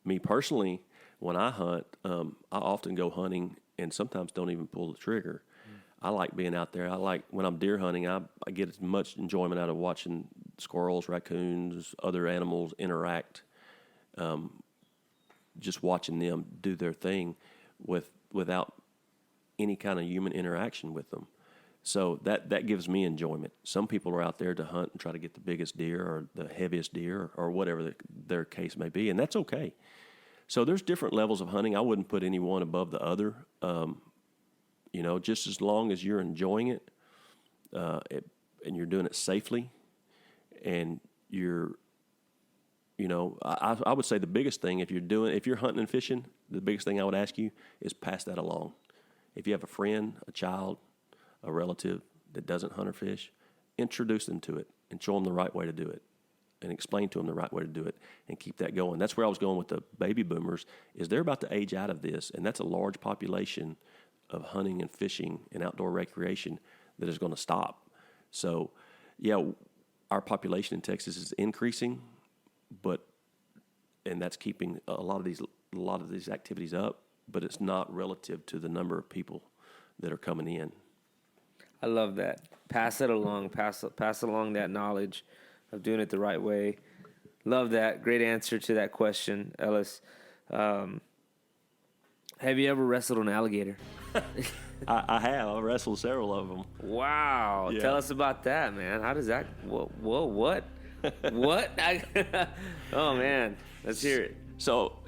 B: Me personally, when I hunt, I often go hunting and sometimes don't even pull the trigger. I like being out there. I like when I'm deer hunting, I get as much enjoyment out of watching squirrels, raccoons, other animals interact, just watching them do their thing without any kind of human interaction with them. So that gives me enjoyment. Some people are out there to hunt and try to get the biggest deer or the heaviest deer or whatever their case may be, and that's okay. So there's different levels of hunting. I wouldn't put any one above the other. Just as long as you're enjoying it, and you're doing it safely, and you're, I would say the biggest thing if you're hunting and fishing, the biggest thing I would ask you is pass that along. If you have a friend, a child, a relative that doesn't hunt or fish, introduce them to it and show them the right way to do it, and explain to them the right way to do it, and keep that going. That's where I was going with the baby boomers. Is they're about to age out of this, and that's a large population of hunting and fishing and outdoor recreation that is going to stop. So, yeah, our population in Texas is increasing, and that's keeping a lot of these activities up, but it's not relative to the number of people that are coming in.
A: I love that. Pass it along. Pass along that knowledge of doing it the right way. Love that. Great answer to that question, Ellis. Have you ever wrestled an alligator?
B: I have. I wrestled several of them.
A: Wow. Yeah. Tell us about that, man. How does that... Whoa, what? What? Oh, man. Let's hear it.
B: So,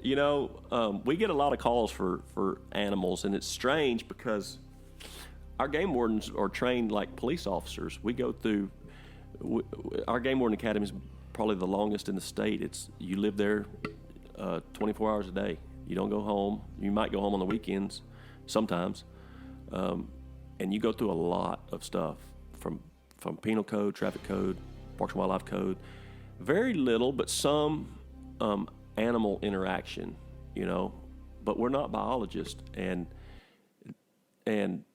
B: we get a lot of calls for animals, and it's strange because our game wardens are trained like police officers. We go through... Our Game Warden Academy is probably the longest in the state. You live there 24 hours a day. You don't go home. You might go home on the weekends sometimes. And you go through a lot of stuff from penal code, traffic code, Parks and Wildlife code. Very little, but some animal interaction, but we're not biologists. And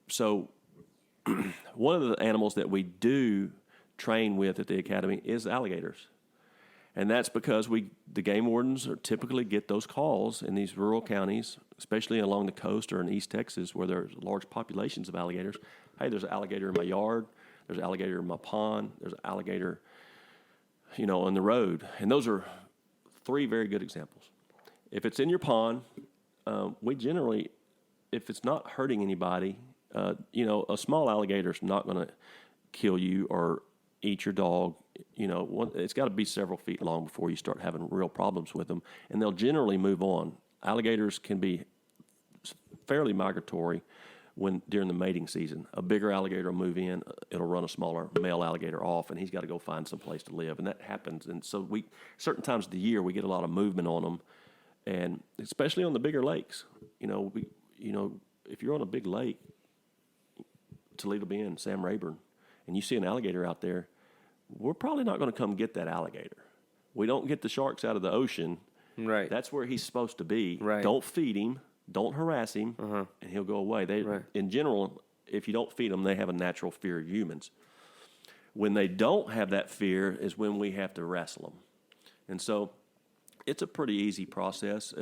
B: so one of the animals that we do train with at the academy is alligators. And that's because the game wardens typically get those calls in these rural counties, especially along the coast or in East Texas where there's large populations of alligators. Hey, there's an alligator in my yard. There's an alligator in my pond. There's an alligator, on the road. And those are three very good examples. If it's in your pond, we generally, if it's not hurting anybody, a small alligator is not going to kill you or eat your dog. It's got to be several feet long before you start having real problems with them, and they'll generally move on. Alligators can be fairly migratory during the mating season. A bigger alligator will move in, it'll run a smaller male alligator off, and he's got to go find some place to live, and that happens. And so certain times of the year we get a lot of movement on them, and especially on the bigger lakes. If you're on a big lake, Toledo Bend, Sam Rayburn, and you see an alligator out there, we're probably not going to come get that alligator. We don't get the sharks out of the ocean.
A: Right.
B: That's where he's supposed to be.
A: Right.
B: Don't feed him. Don't harass him, and he'll go away. In general, if you don't feed them, they have a natural fear of humans. When they don't have that fear is when we have to wrestle them. And so it's a pretty easy process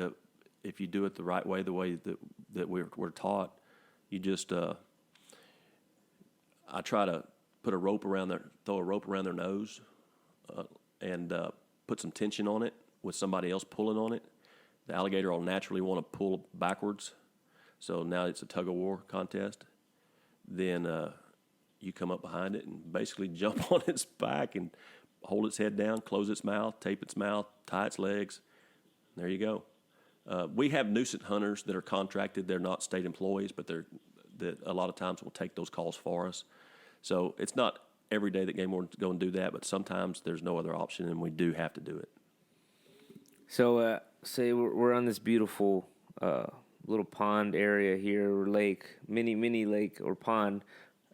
B: if you do it the right way, the way that we're taught. You just... I try to throw a rope around their nose, and put some tension on it with somebody else pulling on it. The alligator will naturally want to pull backwards, so now it's a tug-of-war contest. Then you come up behind it and basically jump on its back and hold its head down, close its mouth, tape its mouth, tie its legs. There you go. We have nuisance hunters that are contracted. They're not state employees, but that a lot of times will take those calls for us. So it's not every day that game wardens go and do that, but sometimes there's no other option, and we do have to do it.
A: So say we're on this beautiful little pond area here, or lake, mini lake or pond.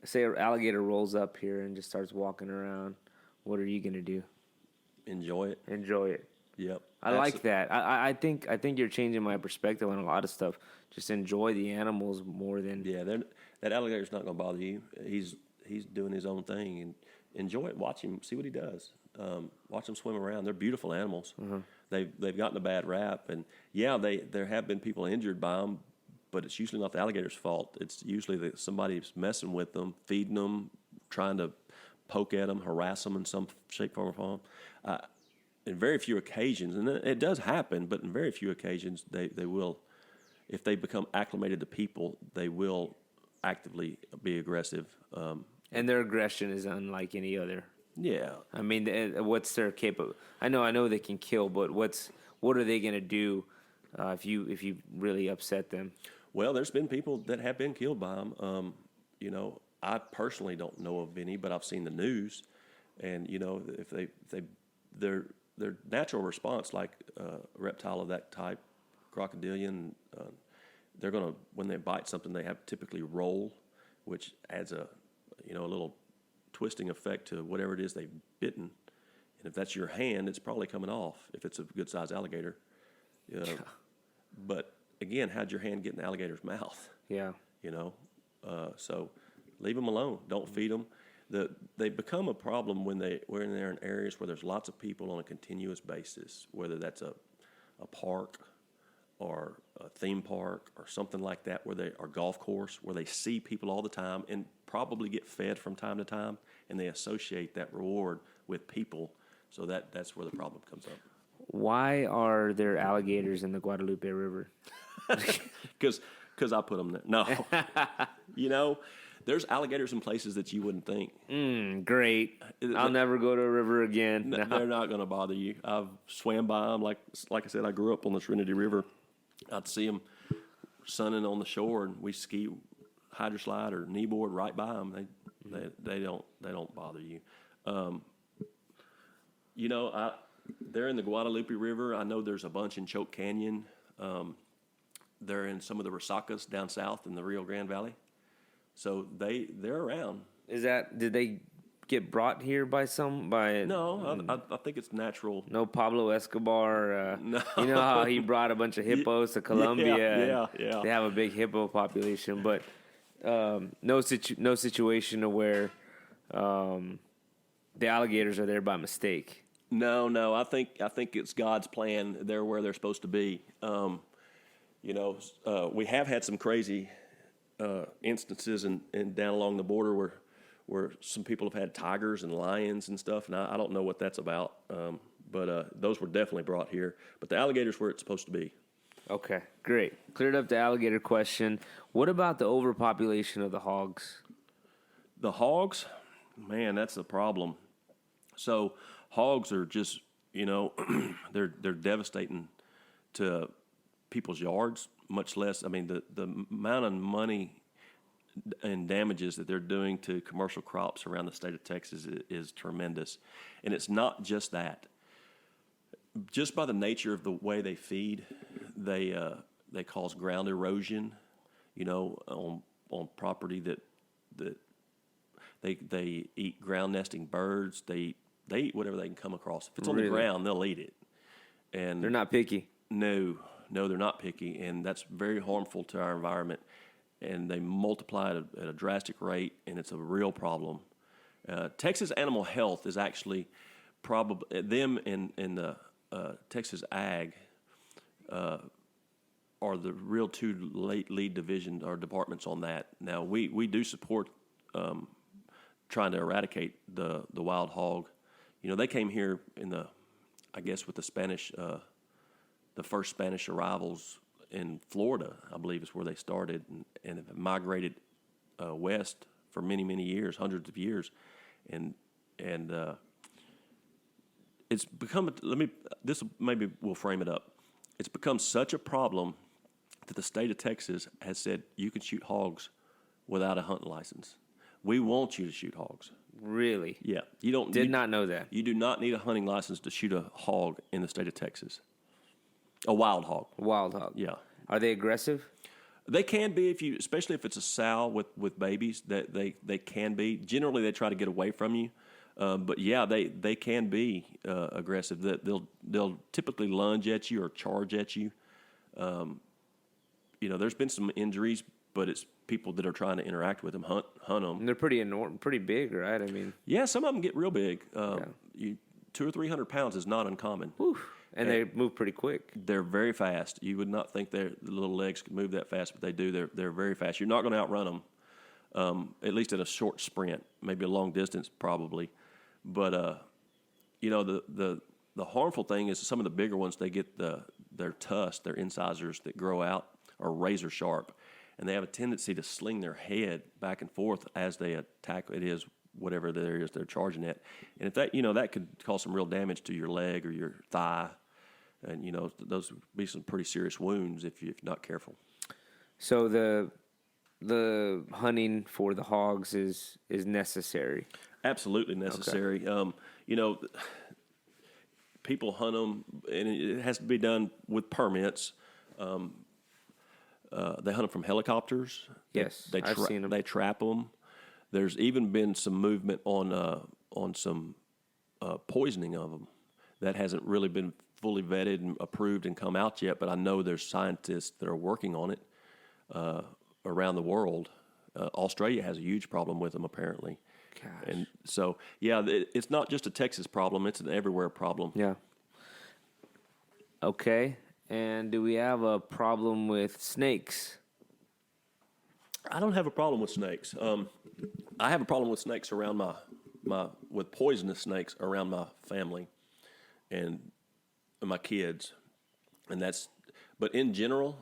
A: Say an alligator rolls up here and just starts walking around. What are you going to do?
B: Enjoy it.
A: Enjoy it.
B: Yep.
A: I like that. I think you're changing my perspective on a lot of stuff. Just enjoy the animals more than...
B: Yeah, that alligator's not going to bother you. He's doing his own thing, enjoy it. Watch him, see what he does. Watch them swim around. They're beautiful animals. They've gotten a bad rap, and there have been people injured by them, but it's usually not the alligator's fault. It's usually that somebody's messing with them, feeding them, trying to poke at them, harass them in some shape, form, or form. In very few occasions, and it does happen, but in very few occasions, they will, if they become acclimated to people, they will actively be aggressive.
A: And their aggression is unlike any other.
B: Yeah.
A: I mean, what's their capable? I know they can kill, but what are they going to do if you really upset them?
B: Well, there's been people that have been killed by them. I personally don't know of any, but I've seen the news, and if their natural response, like a reptile of that type, crocodilian, they're gonna, when they bite something, they have typically roll, which adds a little twisting effect to whatever it is they've bitten. And if that's your hand, it's probably coming off if it's a good sized alligator. But again, how'd your hand get in the alligator's mouth?
A: Yeah.
B: So leave them alone. Don't feed them. They become a problem when they're in areas where there's lots of people on a continuous basis, whether that's a park or a theme park or something like that, or golf course, where they see people all the time and probably get fed from time to time, and they associate that reward with people. So that's where the problem comes up.
A: Why are there alligators in the Guadalupe River?
B: Because I put them there. No. There's alligators in places that you wouldn't think.
A: Great. I'll never go to a river again.
B: No. They're not going to bother you. I've swam by them. Like I said, I grew up on the Trinity River. I'd see them sunning on the shore, and we ski, hydroslide, or kneeboard right by them. They don't bother you. They're in the Guadalupe River. I know there's a bunch in Choke Canyon. They're in some of the Resacas down south in the Rio Grande Valley. So they're around.
A: Did they get brought here by
B: No, I think it's natural.
A: No Pablo Escobar.
B: No.
A: You know how he brought a bunch of hippos to Colombia?
B: Yeah.
A: They have a big hippo population, but no situation where the alligators are there by mistake.
B: No. I think it's God's plan. They're where they're supposed to be. We have had some crazy instances and down along the border where some people have had tigers and lions and stuff, and I don't know what that's about, but those were definitely brought here. But the alligator's where it's supposed to be.
A: Okay, great. Cleared up the alligator question. What about the overpopulation of the hogs?
B: The hogs, man, that's the problem. So hogs are just, they're devastating to people's yards, much less, the amount of money and damages that they're doing to commercial crops around the state of Texas is tremendous. And it's not just that. Just by the nature of the way they feed, they cause ground erosion, on property that they eat ground nesting birds. They eat whatever they can come across. If it's on the ground, they'll eat it. And
A: they're not picky.
B: No, they're not picky, and that's very harmful to our environment. And they multiply at a drastic rate, and it's a real problem. Texas Animal Health is actually probably them in the Texas Ag are the real two lead divisions or departments on that. Now we do support trying to eradicate the wild hog. They came here with the Spanish. The first Spanish arrivals in Florida, I believe, is where they started, and have migrated west for many, many years, hundreds of years, and it's become. This maybe will frame it up. It's become such a problem that the state of Texas has said you can shoot hogs without a hunting license. We want you to shoot hogs.
A: Really?
B: Yeah, you don't.
A: Did not know that.
B: You do not need a hunting license to shoot a hog in the state of Texas. A wild hog.
A: Wild hog.
B: Yeah.
A: Are they aggressive?
B: They can be especially if it's a sow with babies. That they can be. Generally, they try to get away from you, but yeah, they can be aggressive. They'll typically lunge at you or charge at you. There's been some injuries, but it's people that are trying to interact with them, hunt them.
A: And they're pretty big, right? I mean,
B: yeah, some of them get real big. 200 or 300 pounds is not uncommon.
A: whew, and they move pretty quick.
B: They're very fast. You would not think their little legs could move that fast, but they do. They're very fast. You're not going to outrun them, at least at a short sprint, maybe a long distance probably. But the harmful thing is some of the bigger ones, they get their tusks, their incisors that grow out are razor sharp, and they have a tendency to sling their head back and forth as they attack. It is whatever there is they're charging at, and if that that could cause some real damage to your leg or your thigh, and those would be some pretty serious wounds if you're not careful.
A: So the hunting for the hogs is necessary.
B: Absolutely necessary. Okay. People hunt them, and it has to be done with permits. They hunt them from helicopters.
A: Yes, I've seen them.
B: They trap them. There's even been some movement on some poisoning of them. That hasn't really been fully vetted and approved and come out yet, but I know there's scientists that are working on it around the world. Australia has a huge problem with them, apparently.
A: Gosh.
B: And so, it's not just a Texas problem; it's an everywhere problem.
A: Yeah. Okay. And do we have a problem with snakes?
B: I don't have a problem with snakes. I have a problem with snakes around with poisonous snakes around my family and my kids, but in general,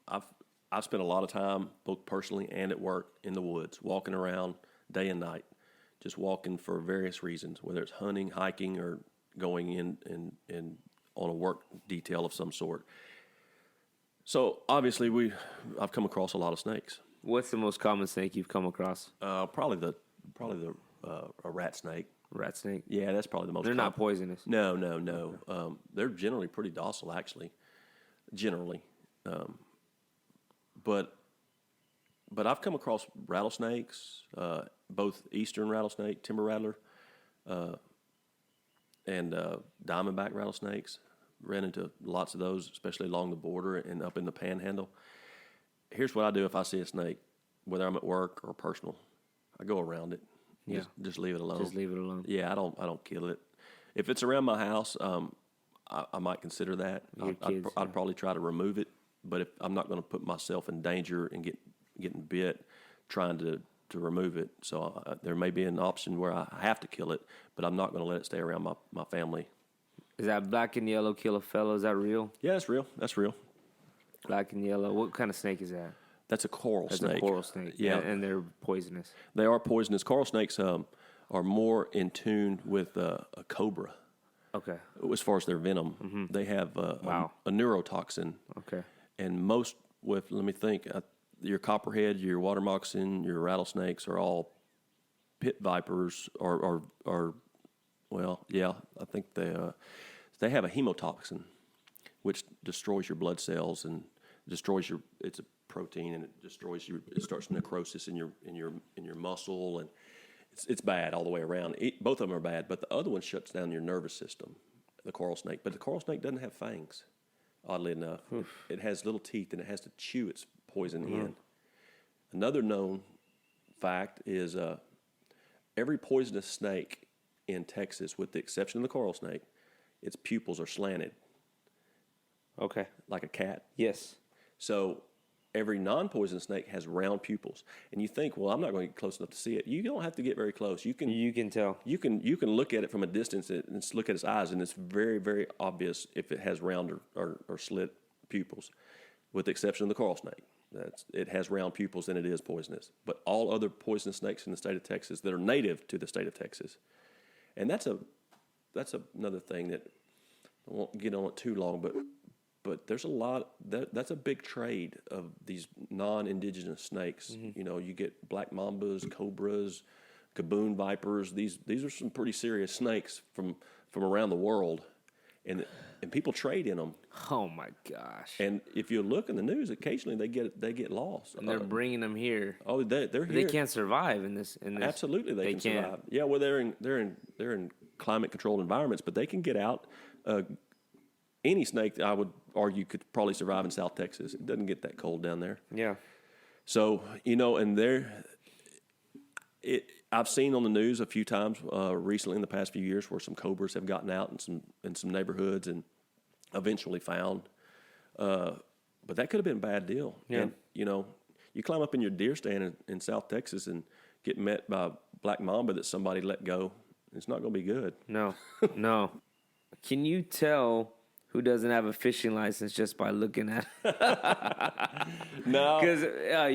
B: I've spent a lot of time, both personally and at work, in the woods, walking around day and night, just walking for various reasons, whether it's hunting, hiking, or going in on a work detail of some sort. So obviously, I've come across a lot of snakes.
A: What's the most common snake you've come across?
B: Probably a rat snake.
A: Rat snake?
B: Yeah, that's probably the most.
A: They're
B: common.
A: Not poisonous.
B: No. They're generally pretty docile, actually. Generally, but I've come across rattlesnakes, both eastern rattlesnake, timber rattler, and diamondback rattlesnakes. Ran into lots of those, especially along the border and up in the panhandle. Here's what I do if I see a snake, whether I'm at work or personal. I go around it.
A: Yeah.
B: Just leave it alone.
A: Just leave it alone.
B: Yeah, I don't kill it. If it's around my house, I might consider that. I'd probably try to remove it, but if I'm not going to put myself in danger and getting bit trying to remove it. So there may be an option where I have to kill it, but I'm not going to let it stay around my family.
A: Is that black and yellow kill a fellow? Is that real?
B: Yeah, that's real. That's real.
A: Black and yellow. What kind of snake is that?
B: That's a coral snake.
A: That's a coral snake.
B: Yeah.
A: And they're poisonous.
B: They are poisonous. Coral snakes are more in tune with a cobra.
A: Okay.
B: As far as their venom. Mm-hmm. They have a neurotoxin.
A: Okay.
B: And most let me think, your copperhead, your water moccasin, your rattlesnakes are all pit vipers or I think they have a hemotoxin, which destroys your blood cells and destroys it's a protein, and it starts necrosis in your muscle, and it's bad all the way around. Both of them are bad, but the other one shuts down your nervous system, the coral snake. But the coral snake doesn't have fangs, oddly enough. It has little teeth, and it has to chew its poison in. Another known fact is every poisonous snake in Texas, with the exception of the coral snake, its pupils are slanted.
A: Okay.
B: Like a cat.
A: Yes.
B: So every non-poisonous snake has round pupils, and you think, well, I'm not going to get close enough to see it. You don't have to get very close. You can
A: tell.
B: You can look at it from a distance and look at its eyes, and it's very, very obvious if it has round or slit pupils, with the exception of the coral snake. It has round pupils and it is poisonous. But all other poisonous snakes in the state of Texas that are native to the state of Texas, and that's another thing that I won't get on it too long, but there's a lot that's a big trade of these non-indigenous snakes. Mm-hmm. You get black mambas, cobras, gaboon vipers. These are some pretty serious snakes from around the world, and people trade in them.
A: Oh my gosh!
B: And if you look in the news, occasionally they get lost.
A: And they're bringing them here.
B: Oh, they're here.
A: They can't survive in this.
B: Absolutely, they can survive. Yeah, well, they're in climate controlled environments, but they can get out. Any snake, I would argue, could probably survive in South Texas. It doesn't get that cold down there.
A: Yeah.
B: So, and I've seen on the news a few times recently in the past few years where some cobras have gotten out in some neighborhoods and eventually found. But that could have been a bad deal.
A: Yeah.
B: And, you climb up in your deer stand in South Texas and get met by a black mamba that somebody let go. It's not going to be good.
A: No, no. Can you tell who doesn't have a fishing license just by looking at it?
B: No.
A: Because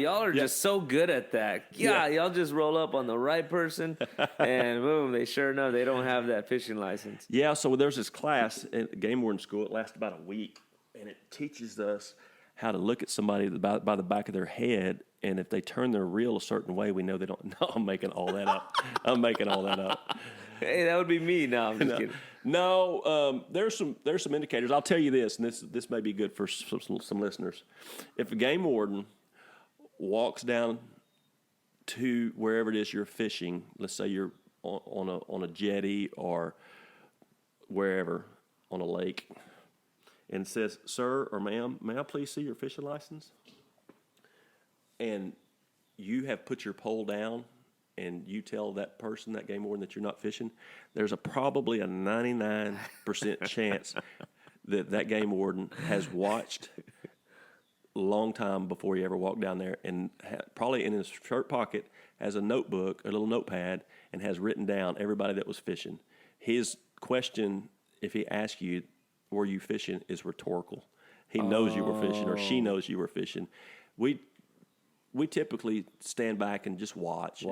A: y'all are just so good at that. Yeah, y'all just roll up on the right person, and boom, they sure enough, they don't have that fishing license.
B: Yeah, so there's this class at Game Warden School. It lasts about a week, and it teaches us how to look at somebody by the back of their head, and if they turn their reel a certain way, we know they don't. No, I'm making all that up.
A: Hey, that would be me. No, I'm just kidding.
B: No, there's some indicators. I'll tell you this, and this may be good for some listeners. If a game warden walks down to wherever it is you're fishing, let's say you're on a jetty or wherever on a lake, and says, "Sir or ma'am, may I please see your fishing license?" And you have put your pole down, and you tell that person, that game warden, that you're not fishing, there's probably a 99% chance that game warden has watched a long time before he ever walked down there, and probably in his shirt pocket has a notebook, a little notepad, and has written down everybody that was fishing. His question, if he asks you, were you fishing, is rhetorical. He knows you were fishing, or she knows you were fishing. We typically stand back and just watch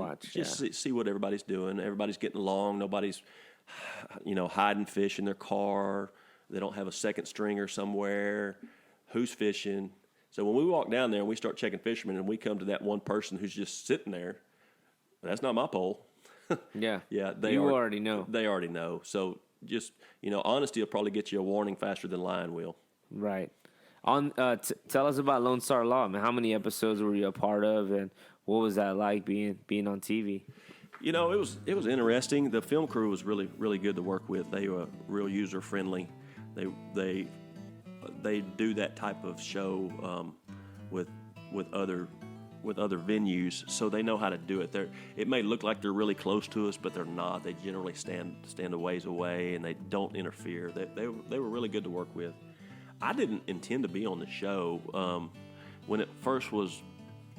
B: see what everybody's doing. Everybody's getting along. Nobody's, hiding fish in their car. They don't have a second stringer somewhere. Who's fishing? So when we walk down there and we start checking fishermen and we come to that one person who's just sitting there, that's not my pole.
A: Yeah.
B: Yeah.
A: already know.
B: They already know. So just, honesty will probably get you a warning faster than lying will.
A: Right. Tell us about Lone Star Law, man. How many episodes were you a part of, and what was that like being on TV?
B: It was interesting. The film crew was really, really good to work with. They were real user friendly. They do that type of show with other venues, so they know how to do it. It may look like they're really close to us, but they're not. They generally stand a ways away, and they don't interfere. They were really good to work with. I didn't intend to be on the show. When it first was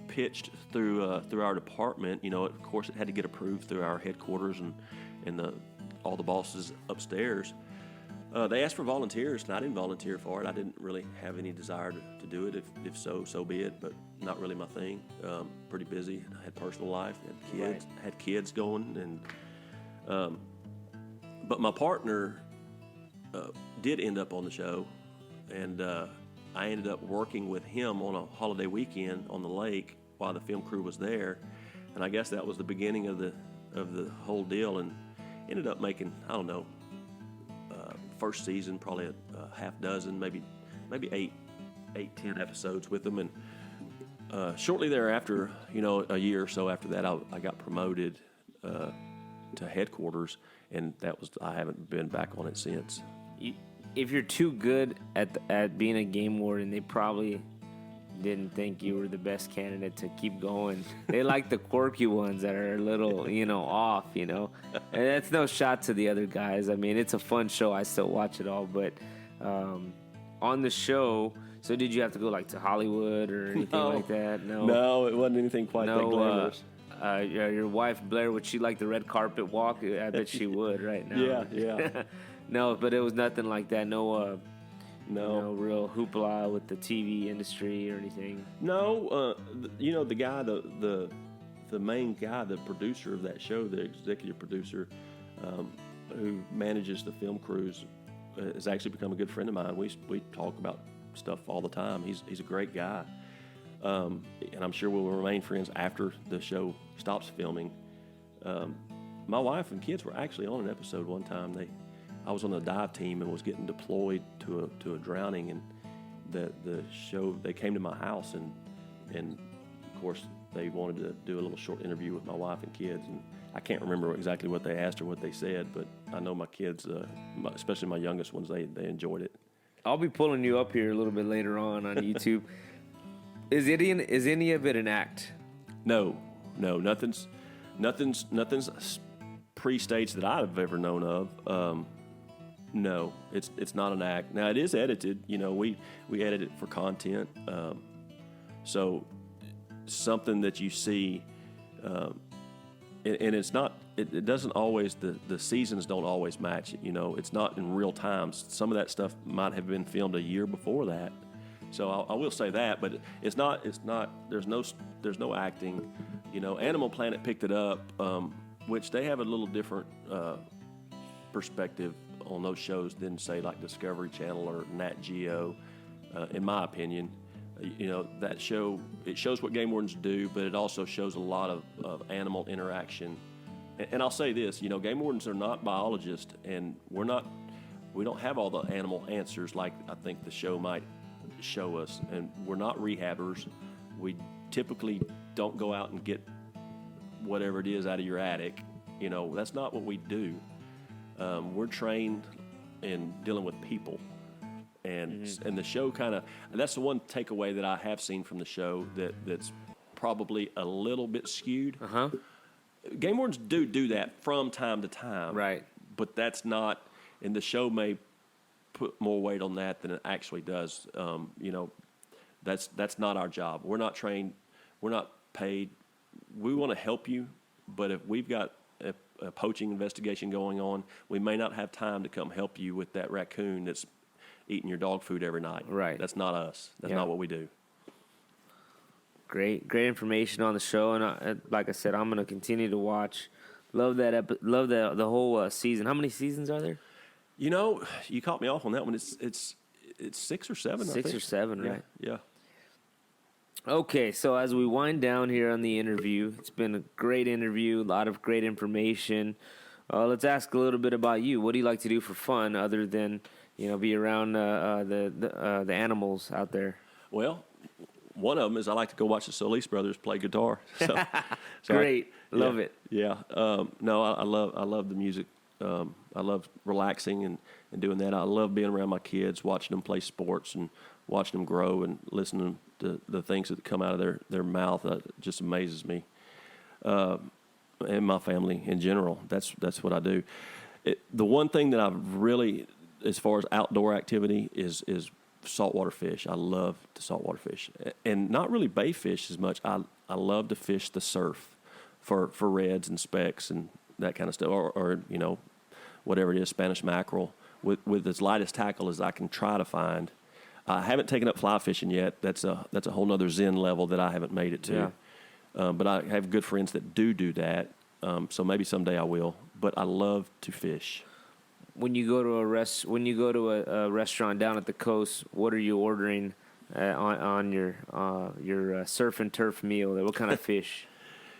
B: pitched through our department, of course it had to get approved through our headquarters and all the bosses upstairs. They asked for volunteers, and I didn't volunteer for it. I didn't really have any desire to do it. If so be it, but not really my thing. Pretty busy. I had personal life, had kids going, and but my partner did end up on the show. And I ended up working with him on a holiday weekend on the lake while the film crew was there, and I guess that was the beginning of the whole deal. And ended up making, I don't know, first season probably a half dozen, maybe 8-10 episodes with them. And shortly thereafter, a year or so after that, I got promoted to headquarters, and I haven't been back on it since.
A: If you're too good at being a game warden, they probably didn't think you were the best candidate to keep going. They like the quirky ones that are a little, off, And that's no shot to the other guys. I mean, it's a fun show. I still watch it all. But on the show, so did you have to go to Hollywood or anything like that?
B: No, it wasn't anything quite that glamorous.
A: Your wife, Blair, would she like the red carpet walk? I bet she would right now.
B: Yeah.
A: No, but it was nothing like that. No real hoopla with the TV industry or anything.
B: No, the guy, the main guy, the producer of that show, the executive producer, who manages the film crews, has actually become a good friend of mine. We talk about stuff all the time. He's a great guy, and I'm sure we'll remain friends after the show stops filming. My wife and kids were actually on an episode one time. I was on the dive team and was getting deployed to a drowning, and the show, they came to my house, and of course they wanted to do a little short interview with my wife and kids, and I can't remember exactly what they asked or what they said, but I know my kids, especially my youngest ones, they enjoyed it.
A: I'll be pulling you up here a little bit later on YouTube. Is any of it an act?
B: No, nothing's pre-staged that I've ever known of. No, it's not an act. Now it is edited. You know, we edit it for content. So something that you see, and it's not. It doesn't always. The seasons don't always match it. You know, it's not in real time. Some of that stuff might have been filmed a year before that. So I will say that, but it's not. There's no acting. You know, Animal Planet picked it up, which they have a little different perspective on those shows than, say, like Discovery Channel or Nat Geo, in my opinion. You know, that show, it shows what game wardens do, but it also shows a lot of animal interaction. And I'll say this, you know, game wardens are not biologists, and we don't have all the animal answers like I think the show might show us. And we're not rehabbers. We typically don't go out and get whatever it is out of your attic. You know, that's not what we do. We're trained in dealing with people, and the show kind of, that's the one takeaway that I have seen from the show that's probably a little bit skewed. Game wardens do that from time to time,
A: right? But
B: that's not, and the show may put more weight on that than it actually does. You know, that's not our job. We're not trained. We're not paid. We want to help you, but if we've got a poaching investigation going on, we may not have time to come help you with that raccoon that's eating your dog food every night.
A: Right.
B: That's not us. That's not what we do.
A: Great information on the show, and like I said, I'm going to continue to watch. Love that. Love the whole season. How many seasons are there?
B: You know, you caught me off on that one. It's 6 or 7. I think.
A: 6 or 7, right?
B: Yeah.
A: Okay, so as we wind down here on the interview, it's been a great interview, a lot of great information. Let's ask a little bit about you. What do you like to do for fun other than, you know, be around the animals out there?
B: Well, one of them is I like to go watch the Solis brothers play guitar. So
A: Great, love it.
B: Yeah. No, I love the music. I love relaxing and doing that. I love being around my kids, watching them play sports and watching them grow and listening to the things that come out of their mouth. It just amazes me. And my family in general. That's what I do. The one thing that I've really, as far as outdoor activity, is saltwater fish. I love to saltwater fish, and not really bay fish as much. I love to fish the surf for reds and specks and that kind of stuff, or you know, whatever it is, Spanish mackerel, with as light as tackle as I can try to find. I haven't taken up fly fishing yet. That's a whole nother Zen level that I haven't made it to. Yeah. But I have good friends that do that. So maybe someday I will. But I love to fish.
A: When you go to a restaurant down at the coast, what are you ordering on your surf and turf meal? What kind of fish?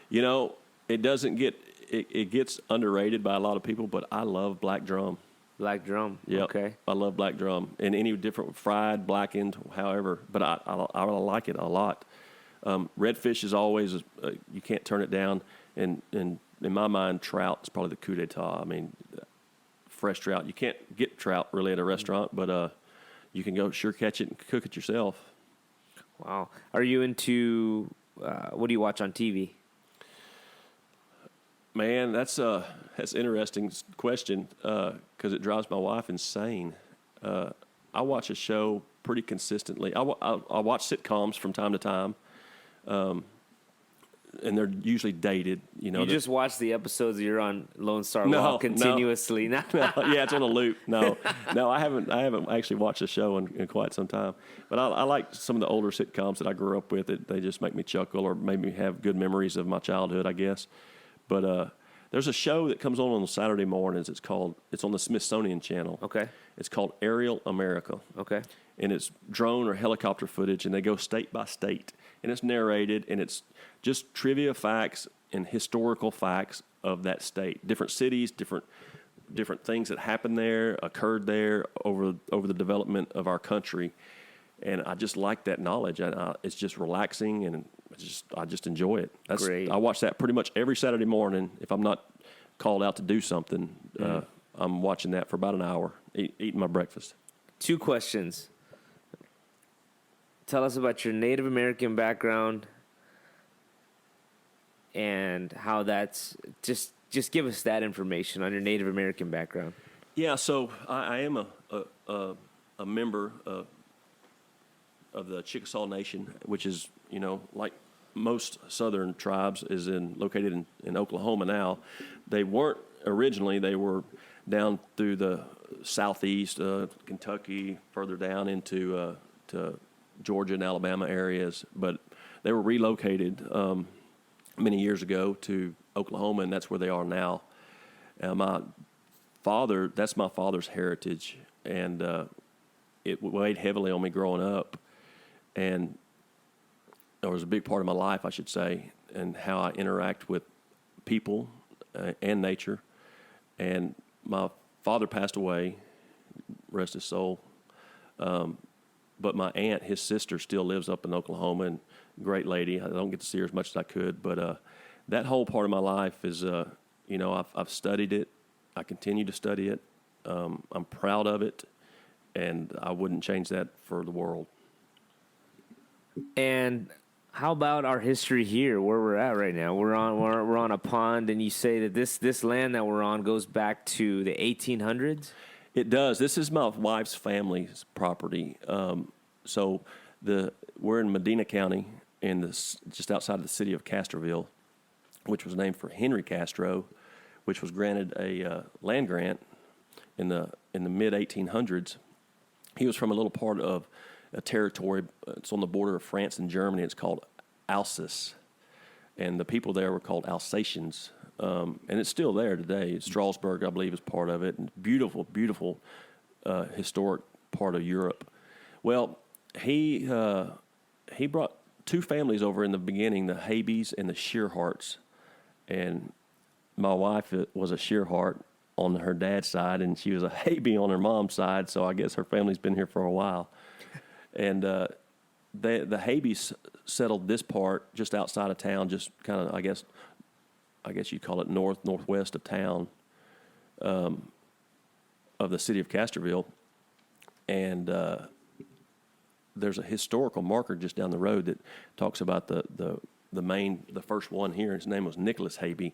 B: You know, it gets underrated by a lot of people, but I love black drum.
A: Black drum.
B: Yeah.
A: Okay.
B: I love black drum, and any different fried, blackened, however. But I like it a lot. Redfish is always you can't turn it down, and in my mind, trout is probably the coup d'etat. I mean, fresh trout. You can't get trout really at a restaurant, but you can go catch it and cook it yourself.
A: Wow. Are you into what do you watch on TV?
B: Man, that's an interesting question because it drives my wife insane. I watch a show pretty consistently. I watch sitcoms from time to time, and they're usually dated. You know,
A: you just watch the episodes you're on Lone Star Law continuously.
B: No, yeah, it's on a loop. No, I haven't actually watched a show in quite some time. But I like some of the older sitcoms that I grew up with. They just make me chuckle or make me have good memories of my childhood, I guess. But there's a show that comes on Saturday mornings. It's on the Smithsonian Channel.
A: Okay.
B: It's called Aerial America.
A: Okay.
B: And it's drone or helicopter footage, and they go state by state. And it's narrated, and it's just trivia facts and historical facts of that state. Different cities, different things that happened there, occurred there over the development of our country. And I just like that knowledge. And it's just relaxing, and I just enjoy it. That's great. I watch that pretty much every Saturday morning. If I'm not called out to do something, I'm watching that for about an hour, eating my breakfast.
A: 2 questions. tell us about your Native American background and how that's just give us that information on your Native American background.
B: Yeah, so I am a member of the Chickasaw Nation, which is, like most Southern tribes, is located in Oklahoma now. They weren't originally. They were down through the southeast, Kentucky, further down into to Georgia and Alabama areas, but they were relocated many years ago to Oklahoma, and that's where they are now. That's my father's heritage, and it weighed heavily on me growing up, and it was a big part of my life, I should say, and how I interact with people and nature. And my father passed away, rest his soul, but my aunt, his sister, still lives up in Oklahoma, and great lady. I don't get to see her as much as I could, but that whole part of my life is, I've studied it. I continue to study it. I'm proud of it, and I wouldn't change that for the world.
A: And how about our history here, where we're at right now? We're on a pond, and you say that this land that we're on goes back to the 1800s?
B: It does. This is my wife's family's property. So we're in Medina County, just outside of the city of Castroville, which was named for Henry Castro, which was granted a land grant in the mid 1800s. He was from a little part of a territory. It's on the border of France and Germany. It's called Alsace, and the people there were called Alsatians. And it's still there today. Strasbourg, I believe, is part of it. And beautiful, beautiful historic part of Europe. Well, he brought two families over in the beginning, the Habees and the Shearharts. And my wife was a Shearhart on her dad's side, and she was a Habee on her mom's side, so I guess her family's been here for a while. And the Habees settled this part just outside of town, just kind of, I guess you'd call it northwest of town, of the city of Castroville. And there's a historical marker just down the road that talks about the first one here. His name was Nicholas Habee,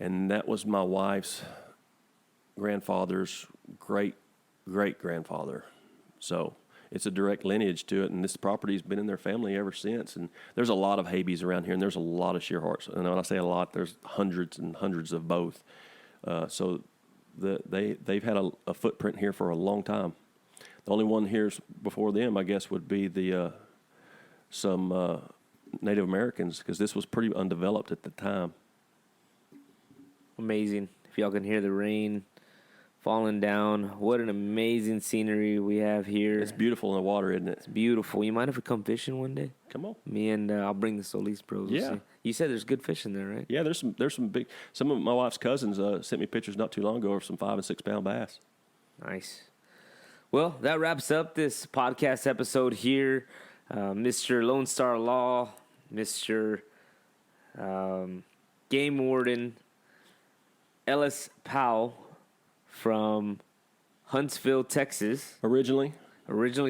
B: and that was my wife's grandfather's great-great-grandfather. So it's a direct lineage to it, and this property's been in their family ever since. And there's a lot of Habees around here, and there's a lot of Shearharts. And when I say a lot, there's hundreds and hundreds of both. So they've had a footprint here for a long time. The only one here before them, I guess, would be some Native Americans, because this was pretty undeveloped at the time.
A: Amazing. If y'all can hear the rain falling down, what an amazing scenery we have here.
B: It's beautiful in the water, isn't it?
A: It's beautiful. You mind if we come fishing one day?
B: Come on.
A: Me and I'll bring the Solis bros. We'll see. You said there's good fish in there, right?
B: Yeah, there's some big. Some of my wife's cousins sent me pictures not too long ago of some 5 and 6 pound bass.
A: Nice. Well, that wraps up this podcast episode here. Mr. Lone Star Law, Mr. Game Warden, Ellis Powell from Huntsville, Texas.
B: Originally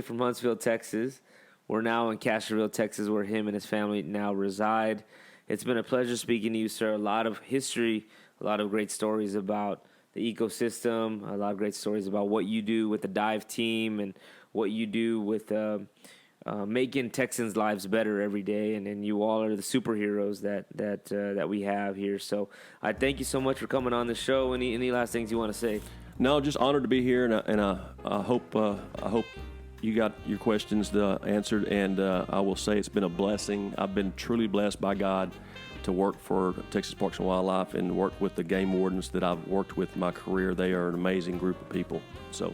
A: from Huntsville, Texas. We're now in Castroville, Texas, where him and his family now reside. It's been a pleasure speaking to you, sir. A lot of history, a lot of great stories about the ecosystem, a lot of great stories about what you do with the dive team and what you do with making Texans' lives better every day. And you all are the superheroes that we have here. So I thank you so much for coming on the show. Any last things you want to say?
B: No, just honored to be here, and I hope you got your questions answered. And I will say it's been a blessing. I've been truly blessed by God to work for Texas Parks and Wildlife and work with the game wardens that I've worked with in my career. They are an amazing group of people. So,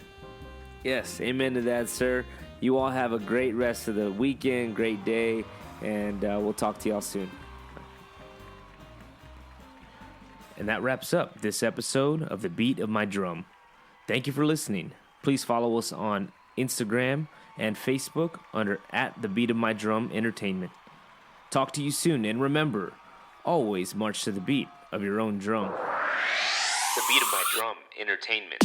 A: yes, amen to that, sir. You all have a great rest of the weekend, great day, and we'll talk to y'all soon. And that wraps up this episode of The Beat of My Drum. Thank you for listening. Please follow us on Instagram and Facebook under @TheBeatOfMyDrum Entertainment. Talk to you soon, and remember, always march to the beat of your own drum. The Beat of My Drum Entertainment.